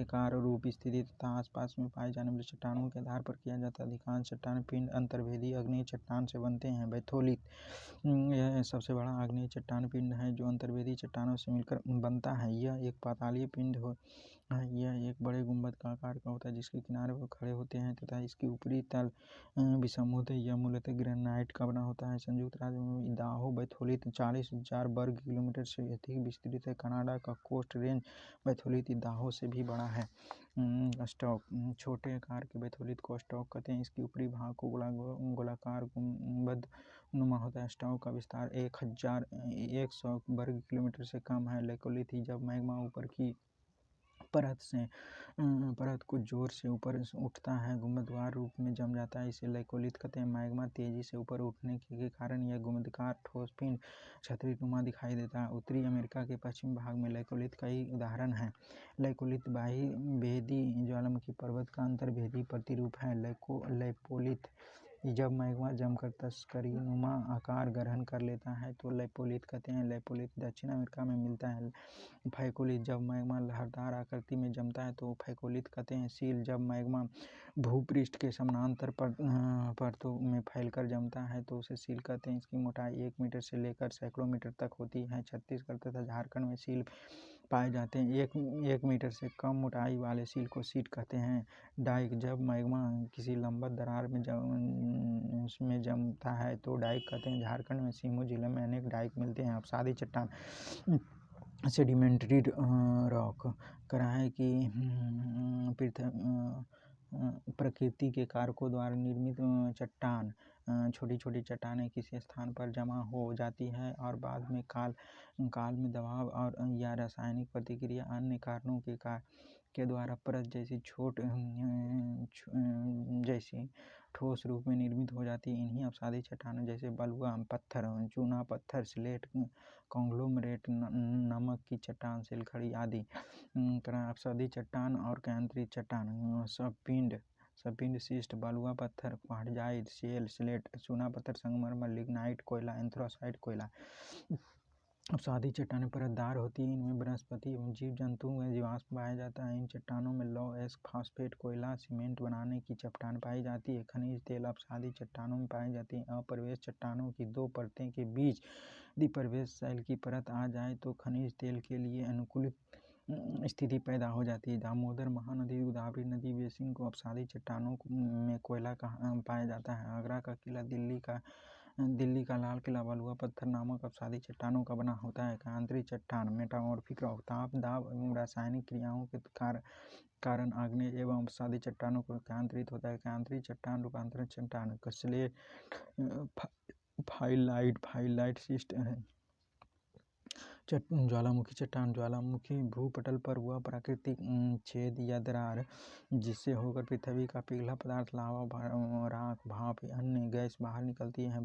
कार्य, रूप, स्थिति तथा आसपास में पाए जाने वाले चट्टानों के आधार पर किया जाता है। अधिकांश चट्टान पिंड अंतर्वेदी आग्नेय चट्टान से बनते हैं। बैथोलिथ यह सबसे बड़ा आग्नेय चट्टान पिंड है जो अंतर्वेदी चट्टानों से मिलकर बनता है। यह एक पातालीय पिंड यह एक बड़े गुंबद का आकार का होता है जिसके किनारे पर खड़े होते हैं तथा इसकी ऊपरी तल विषम होते हैं। यह मूलतः ग्रेनाइट का बना होता है। संयुक्त राज्य में इदाहो बैथोलिथ 40,000 वर्ग किलोमीटर से अधिक विस्तृत है। कनाडा का कोस्ट रेंज बैथोलिथ इदाहो से भी बड़ा है। स्टॉक छोटे आकार के बैथोलिथ को स्टॉक कहते हैं। इसके ऊपरी भाग को गोलाकार गुंबद नुमा होता है। स्टॉक का विस्तार 1,100 वर्ग किलोमीटर से कम है। लेकोलिथ जब मैग्मा ऊपर की परत को जोर से ऊपर उठता है, गुंबदवार रूप में जम जाता है, इसे लेकोलिथ कहते हैं। मैग्मा तेजी से ऊपर उठने के कारण यह गुंबदाकार ठोस पिंड छतरीनुमा दिखाई देता है। उत्तरी अमेरिका के पश्चिमी भाग में लेकोलिथ कई उदाहरण हैं। लेकोलिथ बेदी ज्वालामुखी पर्वत का अंतर्वेदी प्रतिरूप है। लेपोलिथ जब मैग्मा जमकर तस्करीनुमा आकार ग्रहण कर लेता है तो लेपोलिथ कहते हैं। लेपोलिथ दक्षिण अमेरिका में मिलता है। फैकोलिथ जब मैग्मा लहरदार आकृति में जमता है तो फैकोलिथ कहते हैं। सील जब मैग्मा भूपृष्ठ के समानांतर परतों में फैलकर जमता है तो उसे सील कहते हैं। इसकी मोटाई 1 मीटर से लेकर सैकड़ों मीटर तक होती है। छत्तीसगढ़ तथा झारखंड में सील पाए जाते हैं। 1 मीटर से कम मोटाई वाले सील को सीट कहते हैं। डाइक जब मैग्मा किसी लंबवत दरार में जमता है तो डाइक कहते हैं। झारखंड में सीमू जिले में अनेक डाइक मिलते हैं। अपसादी चट्टान सेडिमेंट्री रॉक कराहे की प्रकृति के कारकों द्वारा निर्मित चट्टान। छोटी छोटी चट्टानें किसी स्थान पर जमा हो जाती है और बाद में काल में दबाव और या रासायनिक प्रतिक्रिया अन्य कारणों के द्वारा परत जैसी ठोस रूप में निर्मित हो जाती है। इन्हीं अपसादी चट्टानों जैसे बलुआ पत्थर, चूना पत्थर, स्लेट, कॉन्ग्लोमरेट, नमक की चट्टान, सिलखड़ी आदि अपसादी चट्टान और केंद्रित चट्टान। सबपिंड शिस्ट, बलुआ पत्थर, क्वार्टजाइट, शेल, स्लेट, चूना पत्थर, संगमरमर, लिग्नाइट, कोयला, एंथ्रासाइट कोयला। अपसादी चट्टानें परतदार होती हैं। इनमें वनस्पति एवं जीव जंतुओं का जीवाश्म पाया जाता है। इन चट्टानों में लौह, एस्क, फास्फेट, कोयला, सीमेंट बनाने की चट्टान पाई जाती है। खनिज तेल अपसादी चट्टानों में पाए जाते हैं। अप्रवेश चट्टानों की 2 परतें के बीच यदि प्रवेश शैल की परत आ जाए तो खनिज तेल के लिए अनुकूलित स्थिति पैदा हो जाती है। दामोदर महानदी, गोदावरी नदी बेसिन को अपसादी चट्टानों में कोयला पाया जाता है। आगरा का किला, दिल्ली का लाल किला बलुआ पत्थर नामक अपसादी चट्टानों का बना होता है। केंद्रित चट्टान मेटामॉर्फिक रॉक ताप, दाब एवं रासायनिक क्रियाओं के कारण आग्नेय एवं अपसादी चट्टानों को केंद्रित होता है। केंद्रित चट्टान रूपांतरण चट्टान स्लेट, फाइलाइट शिस्ट है। ज्वालामुखी चट्टान ज्वालामुखी भूपटल पर वह प्राकृतिक छेद या दरार जिससे होकर पृथ्वी का पिघला पदार्थ लावा, राख, भाप या अन्य गैस बाहर निकलती है।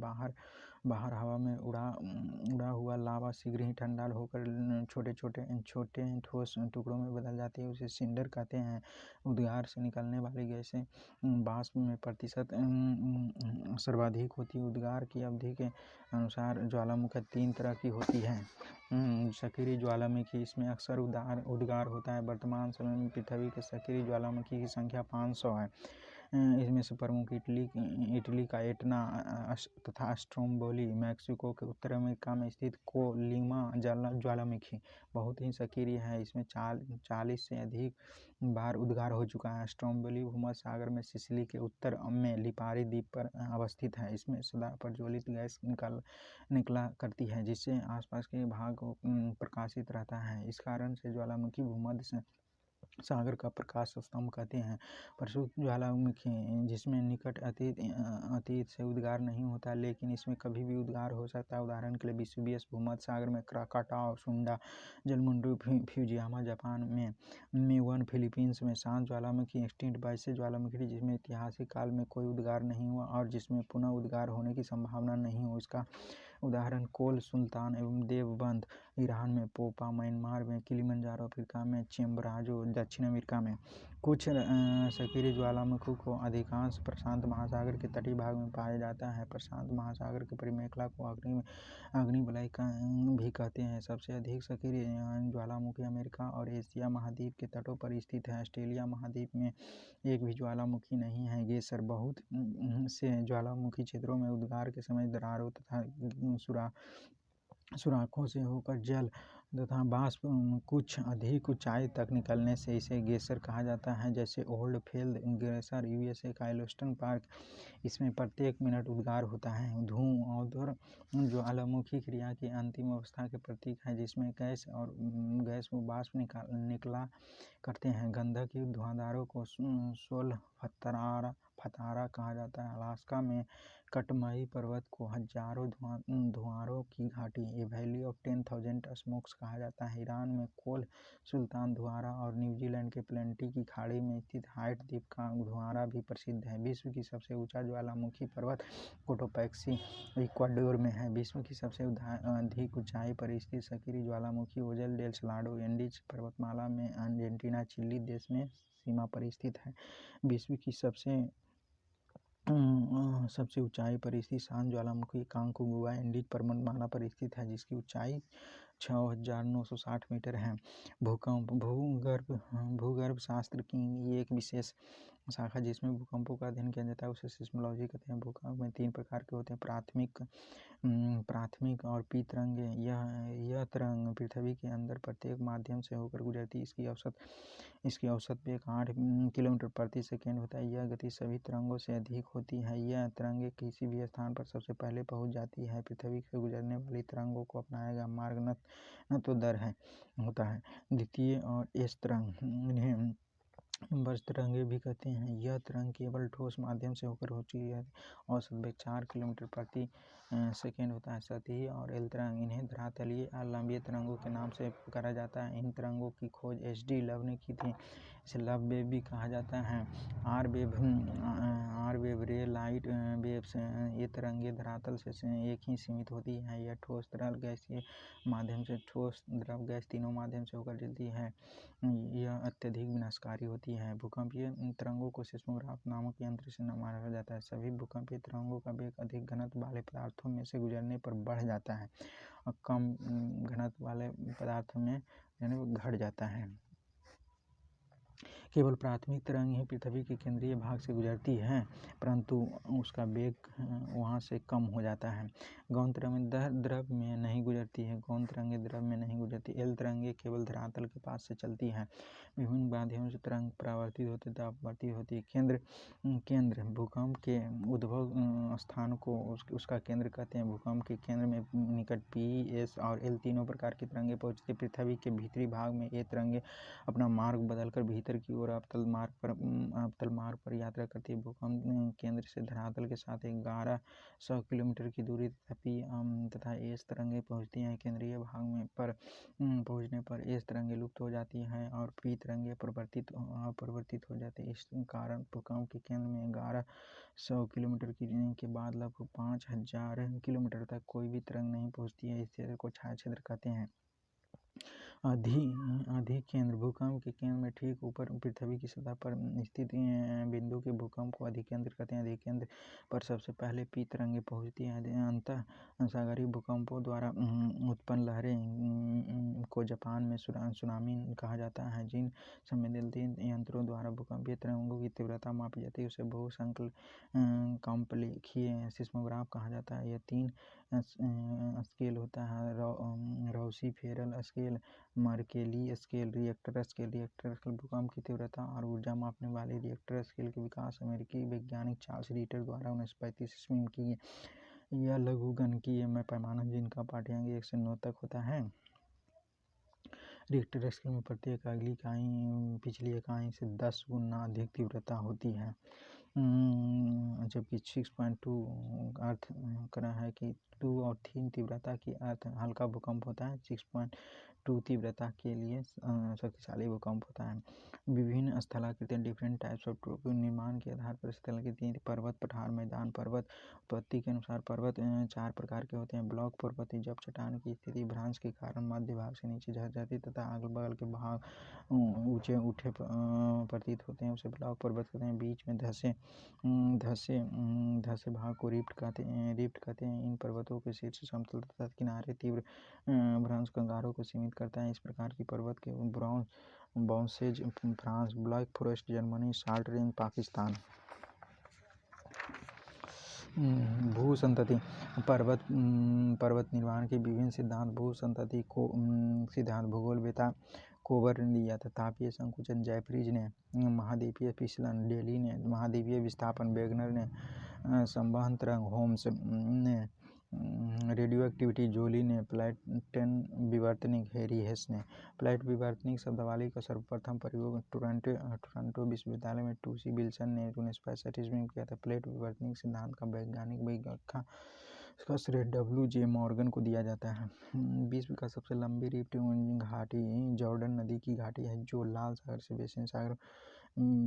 बाहर हवा में उड़ा हुआ लावा शीघ्र ही ठंडा होकर छोटे ठोस टुकड़ों में बदल जाती है। उसे सिंडर कहते हैं। उद्गार से निकलने वाली गैसें वाष्प में प्रतिशत सर्वाधिक होती है। उद्गार की अवधि के अनुसार ज्वालामुखी 3 तरह की होती है। सक्रिय ज्वालामुखी, इसमें अक्सर उद्गार होता है। वर्तमान समय में पृथ्वी के सक्रिय ज्वालामुखी की संख्या 500 है। इसमें से प्रमुख इटली का एटना तथा स्ट्रोम्बोली, मैक्सिको के उत्तर अमेरिका में स्थित कोलिमा ज्वालामुखी बहुत ही सक्रिय है। इसमें 40 से अधिक बार उद्गार हो चुका है। स्ट्रोम्बोली भूमध्य सागर में सिसिली के उत्तर में लिपारी द्वीप पर अवस्थित है। इसमें सदा प्रज्वलित गैस निकला करती है जिससे आसपास के भाग को प्रकाशित रहता है। इस कारण से ज्वालामुखी भूमध्य सागर का प्रकाश स्तंभ कहते हैं। प्रस्तुत ज्वालामुखी जिसमें निकट अतीत से उद्गार नहीं होता लेकिन इसमें कभी भी उद्गार हो सकता है। उदाहरण के लिए वेसुवियस भूमध्य सागर में, क्राकाटाओ सुंडा जलमुंडू फ्यूजियामा जापान में, मेवन फिलीपींस में। शांत ज्वालामुखी एक्सटिंक्ट वैसे ज्वालामुखी जिसमें ऐतिहासिक काल में कोई उद्गार नहीं हुआ और जिसमें पुनः उद्गार होने की संभावना नहीं हो। इसका उदाहरण कोल सुल्तान एवं देवबंद ईरान में, पोपा म्यांमार में, किलिमंजारो अफ्रीका में, चेम्बराजो दक्षिण अमेरिका में। कुछ सक्रिय ज्वालामुखी को अधिकांश प्रशांत महासागर के तटीय भाग में पाया जाता है। प्रशांत महासागर के परिमेखला को अग्निवलय भी कहते हैं। सबसे अधिक सक्रिय ज्वालामुखी अमेरिका और एशिया महाद्वीप के तटों पर स्थित है। ऑस्ट्रेलिया महाद्वीप में एक भी ज्वालामुखी नहीं है। गेसर बहुत से ज्वालामुखी क्षेत्रों में उद्गार के समय दरारों तथा सुराखों से होकर जल तथा वाष्प कुछ अधिक ऊंचाई तक निकलने से इसे गेसर कहा जाता है। जैसे ओल्ड फील्ड गेसर यूएसए का येलोस्टोन पार्क, इसमें प्रत्येक मिनट उद्गार होता है। धूम ज्वालामुखी क्रिया की अंतिम अवस्था के प्रतीक है जिसमें गैस व वाष्प निकला करते हैं। गंधक युक्त धुआंधारों को सोल फतारा कहा जाता है। अलास्का में कटमई पर्वत को हजारों धुआरों की घाटी, ए वैली ऑफ 10,000 स्मोक्स कहा जाता है। ईरान में कोल सुल्तान धुआरा और न्यूजीलैंड के प्लेंटी की खाड़ी में स्थित हाइट द्वीप का धुआरा भी प्रसिद्ध है। विश्व की सबसे ऊंचा ज्वालामुखी पर्वत कोटोपैक्सी इक्वाडोर में है। विश्व की सबसे अधिक ऊंचाई पर स्थित सक्रिय ज्वालामुखी ओजल डेल सलाडो एंडीज पर्वतमाला में अर्जेंटीना चिली देश में सीमा पर स्थित है। विश्व की सबसे ऊंचाई पर स्थित शांत ज्वालामुखी कांकोगुआ एंडीज पर्वतमाला पर स्थित है जिसकी ऊंचाई 6,960 मीटर है। भूगर्भ शास्त्र की एक विशेष शाखा जिसमें भूकंपों का अध्ययन किया जाता है उसे सिस्मोलॉजी कहते हैं। भूकंप में 3 प्रकार के होते हैं, प्राथमिक और पी तरंगे। यह तरंग पृथ्वी के अंदर प्रत्येक माध्यम से होकर गुजरती। इसकी औसत वेग 8 किलोमीटर प्रति सेकेंड होता है। यह गति सभी तरंगों से अधिक होती है। यह तरंगे किसी भी स्थान पर सबसे पहले पहुंच जाती है। पृथ्वी से गुजरने वाली तरंगों को अपनाया गया मार्ग न तो दर होता है। द्वितीय और एस तरंग, इन्हें बर्स्ट तरंगे भी कहते हैं। यह तरंग केवल ठोस माध्यम से होकर होती है। औसत वेग 4 किलोमीटर प्रति सेकेंड होता है। सतही और एल तरंग, इन्हें धरातलीय अलम्बीय तरंगों के नाम से पुकारा जाता है। इन तरंगों की खोज HD लव ने की थी। इसे लव वेव भी कहा जाता है। आर वेव रे लाइट वेव्स, ये तरंगे धरातल से एक ही सीमित होती है। यह ठोस तरल गैसीय माध्यम से ठोस द्रव गैस तीनों माध्यम से होकर चलती है। यह अत्यधिक विनाशकारी होती है। भूकंपीय तरंगों को सिस्मोग्राफ नामक यंत्र से मापा जाता है। सभी भूकंपीय तरंगों का वेग अधिक घनत्व वाले पदार्थों में से गुजरने पर बढ़ जाता है और कम घनत्व वाले पदार्थों में घट जाता है। केवल प्राथमिक तरंग ही पृथ्वी के केंद्रीय भाग से गुजरती है परंतु उसका वेग वहाँ से कम हो जाता है। गौण तरंगे द्रव में नहीं गुजरती है। गौण तरंगे द्रव में नहीं गुजरती। एल तरंगे केवल धरातल के पास से चलती है। विभिन्न माध्यमों से तरंग परावर्तित होती है, अपवर्तित होती है। केंद्र भूकंप के उद्भव स्थान को उसका केंद्र कहते हैं। भूकंप के केंद्र में निकट P, S और L तीनों प्रकार की तरंगे पहुँचती है। पृथ्वी के भीतरी भाग में ये तरंगे अपना मार्ग बदलकर भीतर की ओर अवतल मार्ग पर यात्रा करती है। भूकंप केंद्र से धरातल के साथ 1100 किलोमीटर की दूरी तथा एस तरंगें पहुंचती हैं। केंद्रीय भाग में पर पहुंचने पर एस तरंगें लुप्त हो जाती हैं और पी तरंगें अपरिवर्तित हो जाती हैं। इस कारण भूकंप के केंद्र में 1100 किलोमीटर के बाद लगभग 5000 किलोमीटर तक कोई भी तरंग नहीं पहुंचती है। इस क्षेत्र को छाया क्षेत्र कहते हैं। अधिकेंद्र भूकंप के केंद्र में ठीक ऊपर पृथ्वी की सतह पर स्थित बिंदु के भूकंप को अधिकेंद्र कहते हैं। अधिकेंद्र पर सबसे पहले पी तरंगें पहुंचती हैं। अंतः सागरीय भूकंपों द्वारा उत्पन्न लहरें को जापान में सुनामी कहा जाता है। जिन संवेदनशील यंत्रों द्वारा भूकंपीय तरंगों की तीव्रता मापी जाती है उसे बहुसंख्यकीय सिस्मोग्राफ कहा जाता है। यह 3 स्केल होता है: Rossi Forel scale, Mercalli scale, Richter scale. Richter scale भूकंप की तीव्रता और ऊर्जा मापने वाली रिएक्टर स्केल के विकास अमेरिकी वैज्ञानिक चार्ल्स रिटर द्वारा 1935 ईस्वी में की। यह लघुगणकीय पैमाना जिनका पाठ्यांक 1 से 9 तक होता है। रिएक्टर स्केल में प्रत्येक अगली इकाई पिछली इकाई से 10 गुना अधिक तीव्रता होती है। जबकि 6.2 अर्थ करा है कि 2 और 3 तीव्रता की अर्थ हल्का भूकंप होता है। 6.2 तीव्रता के लिए शक्तिशाली भूकंप होता है। विभिन्न स्थलाकृतियाँ डिफरेंट टाइप्स ऑफ निर्माण के आधार पर स्थलाकृतियाँ पर्वत, पठार, मैदान। पर्वत उत्पत्ति के अनुसार पर्वत 4 प्रकार के होते हैं। ब्लॉक पर्वत जब चट्टान की स्थिति भ्रंश के कारण मध्य भाग से नीचे झुक जाती है तथा अगल बगल के भाग ऊंचे उठे प्रतीत होते हैं उसे ब्लॉक पर्वत कहते हैं। बीच में धसे भाग को रिफ्ट कहते हैं। इन पर्वतों के शीर्ष समतल तथा किनारे तीव्र भ्रंश कंगारों को सीमित करता है। इस प्रकार की पर्वत के बाउंसेज France, Black Forest Germany, Salt Range Pakistan. भू-संतति पर्वत निर्माण के विभिन्न सिद्धांत। भू-संतति को सिद्धांत भूगोलवेत्ता कोबर ने दिया था। तापीय संकुचन जैफ्रीज ने, महाद्वीपीय फिसलन डेली ने, महाद्वीपीय विस्थापन वेगनर ने, संवहन तरंग होम्स ने, रेडियोएक्टिविटी जोली ने, प्लेटन विवर्तनिक हैरी हेस ने। प्लेट विवर्तनिक शब्दावली का सर्वप्रथम प्रयोग टोरंटो विश्वविद्यालय में टूसी विल्सन ने 1965 में किया था। प्लेट विवर्तनिक सिद्धांत का वैज्ञानिक व्याख्या का श्रेय W.J. मॉर्गन को दिया जाता है। विश्व का सबसे लंबी रिफ्ट घाटी जॉर्डन नदी की घाटी है जो लाल सागर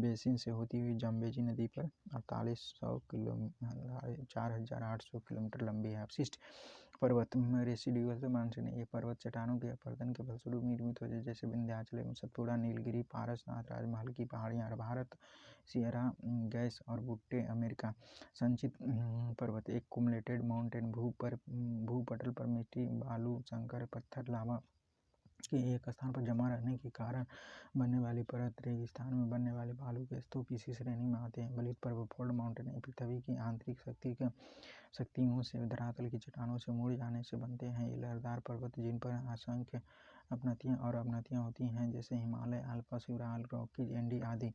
बेसिन से होती हुई जम्बेजी नदी पर 4800 किलोमीटर लंबी है। अवशिष्ट पर्वत रेसिडुअल मानसून। ये पर्वत चट्टानों के अपरदन के फलस्वरूप निर्मित होते हैं जैसे विंध्याचल एवं सतपुड़ा, नीलगिरी, पारसनाथ, राजमहल की पहाड़ियाँ, भारत, सियरा गैस और बुट्टे अमेरिका। संचित पर्वत एक कुमुलेटेड माउंटेन भूपटल पर मिट्टी, बालू, कंकड़, पत्थर, लावा के एक स्थान पर जमा रहने के कारण बनने वाली परत। रेगिस्तान में बनने वाले बालू के स्तूप इसी श्रेणी में आते हैं। बलित पर्वत फोल्ड माउंटेन पृथ्वी की आंतरिक शक्तियों से धरातल की चट्टानों से मुड़ जाने से बनते हैं। ये लहरदार पर्वत जिन पर असंख्य अपनतियाँ और अवनतियाँ होती हैं जैसे Himalaya, Alps, Ural, Rockies, Andy आदि।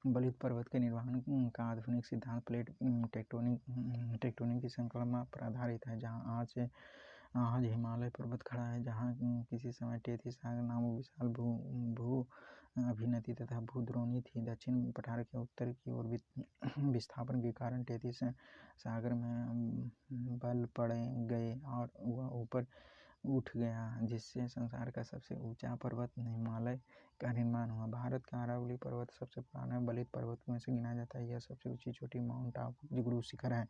बलित पर्वत के निर्माण का आधुनिक सिद्धांत प्लेट टेक्टोनिक की संक्रमण पर आधारित है। जहाँ आज हिमालय पर्वत खड़ा है, जहाँ किसी समय टेथिस सागर नामक विशाल भू अभिनति तथा भूद्रोणी थी। दक्षिण पठार के उत्तर की ओर विस्थापन के कारण टेथिस सागर में बल पड़ गए और वह ऊपर उठ गया जिससे संसार का सबसे ऊंचा पर्वत हिमालय का निर्माण हुआ। भारत का अरावली पर्वत सबसे पुराना बलित पर्वतों में से गिना जाता है। यह सबसे ऊंची चोटी माउंट आबू जुगनू शिखर है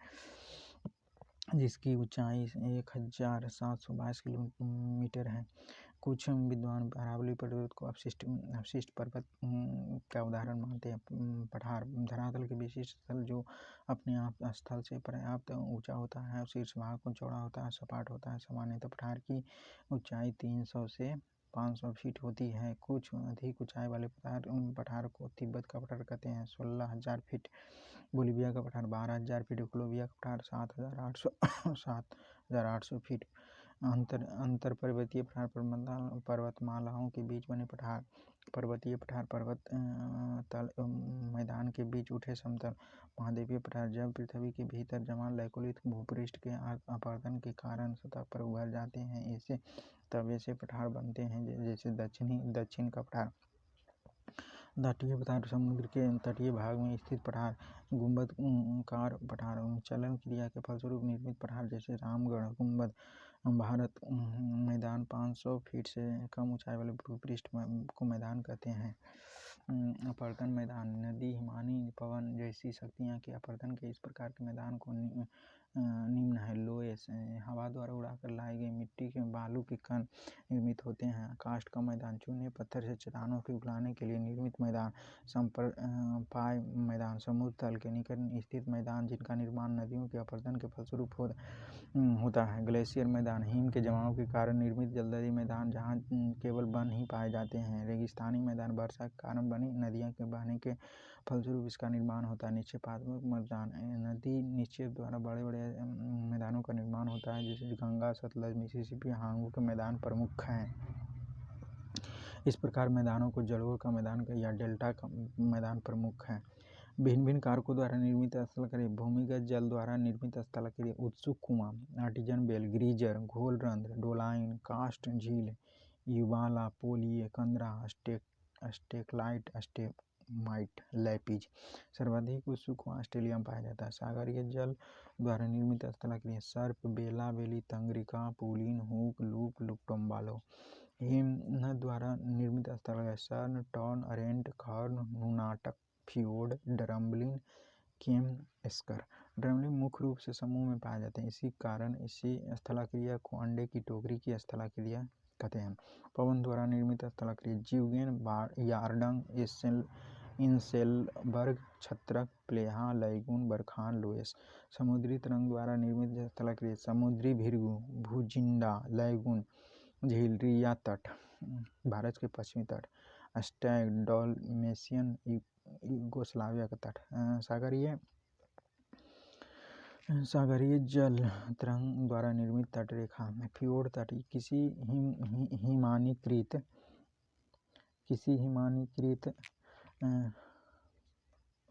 जिसकी ऊंचाई 1722 किलोमीटर है। कुछ विद्वान अरावली पर्वत को अवशिष्ट पर्वत का उदाहरण मानते हैं। पठार धरातल के विशिष्ट स्थल जो अपने आप स्थल से पर्याप्त ऊंचा होता है, शीर्ष भाग को चौड़ा होता है, सपाट होता है। सामान्यतः पठार की ऊंचाई 300 से 500 फीट होती है। कुछ अधिक ऊंचाई वाले पठार को तिब्बत का पठार कहते हैं। 16,000 फीट बोलिविया का पठार, 12,000 फीट कोलंबिया का पठार, 7,800 फीट अंतर पर्वतीय पठार पर्वतमालाओं के बीच बने पठार। पर्वतीय पठार पर्वत तल मैदान के बीच उठे समतल। महाद्वीपीय पठार जब पृथ्वी के भीतर जमा लैकोलिथ भूपृष्ठ के अपरदन के कारण सतह पर उभर जाते हैं तब ऐसे पठार बनते हैं जैसे दक्षिण का पठार। तटीय पठार समुद्र के तटीय भाग में स्थित पठार, गुंबदकार पठार, चलन क्रिया के फलस्वरूप निर्मित पठार जैसे रामगढ़ गुंबद, भारत मैदान 500 फीट से कम ऊंचाई वाले भूपृष्ठ को मैदान कहते हैं। अपर्दन मैदान, नदी, हिमानी, पवन जैसी शक्तियाँ के अपर्दन के इस प्रकार के मैदान को निम्न है। लोहे, हवा द्वारा उड़ाकर लाए गए मिट्टी के बालू के कण निर्मित होते हैं। काष्ठ का मैदान, चूने पत्थर से चट्टानों को पिघलाने के लिए निर्मित मैदान। संप्रपाय मैदान, समुद्र तल के निकट स्थित मैदान जिनका निर्माण नदियों के अपर्दन के फलस्वरूप होता है। ग्लेशियर मैदान, हिम के जमाव के कारण निर्मित जलधरी मैदान जहाँ केवल वन ही पाए जाते हैं। रेगिस्तानी मैदान, वर्षा के कारण बनी नदियों के बहने के फलस्वरूप इसका निर्माण होता है। निक्षेपात्मक मैदान, नदी निक्षेप द्वारा बड़े बड़े मैदानों का निर्माण होता है जैसे गंगा, सतलज, मिसिसिपी, हांगू के मैदान प्रमुख हैं। इस प्रकार मैदानों को जलोढ़ का मैदान या डेल्टा का मैदान प्रमुख है। भिन्न भिन्न कारकों द्वारा निर्मित स्थलक्रिया, भूमिगत जल द्वारा निर्मित स्थलक्रिया, उत्सुक कुआं, आर्टिजन बेल, ग्रीजर, घोल रंध्र, डोलाइन, कास्ट झील, युवाला, पोलिये, कंदरा, स्टेकलाइट, स्टेमाइट, लैपिज। सर्वाधिक उत्सुक कुआं ऑस्ट्रेलिया में पाया जाता है। सागरीय जल द्वारा निर्मित स्थलक्रिया, सर्प, बेला, बेली, तंगरिका, पुलिन, हुक, लूप, लुक्टोम्बालो। हिमनद द्वारा निर्मित स्थलक्रिया, सर्न, टॉर्न, अरेंट, खर्न, नूनाटक, फ्योर्ड, ड्रम्बलिन, केम, एस्कर। ड्रम्बलिन मुख्य रूप से समूह में पाए जाते हैं, इसी कारण इसी स्थलाक्रिया को अंडे की टोकरी की स्थलाक्रिया कहते हैं। पवन द्वारा निर्मित स्थलाक्रिया, जीवगेन, यार्डंग, इंसेलबर्ग, छत्रक, प्लेहा, लैगून, बरखान, लोएस। समुद्री तरंग द्वारा निर्मित स्थलाक्रिया, समुद्री भृगु, भुजिंडा, लैगून, झील, रिया तट, भारत के पश्चिमी तट, स्टैग, डॉल्मेशियन, यूगोस्लाविया का तट। सागरीय जल तरंग द्वारा निर्मित तटरेखा, फ्योर्ड तट, किसी हिमानीकृत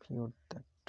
फ्योर्ड तट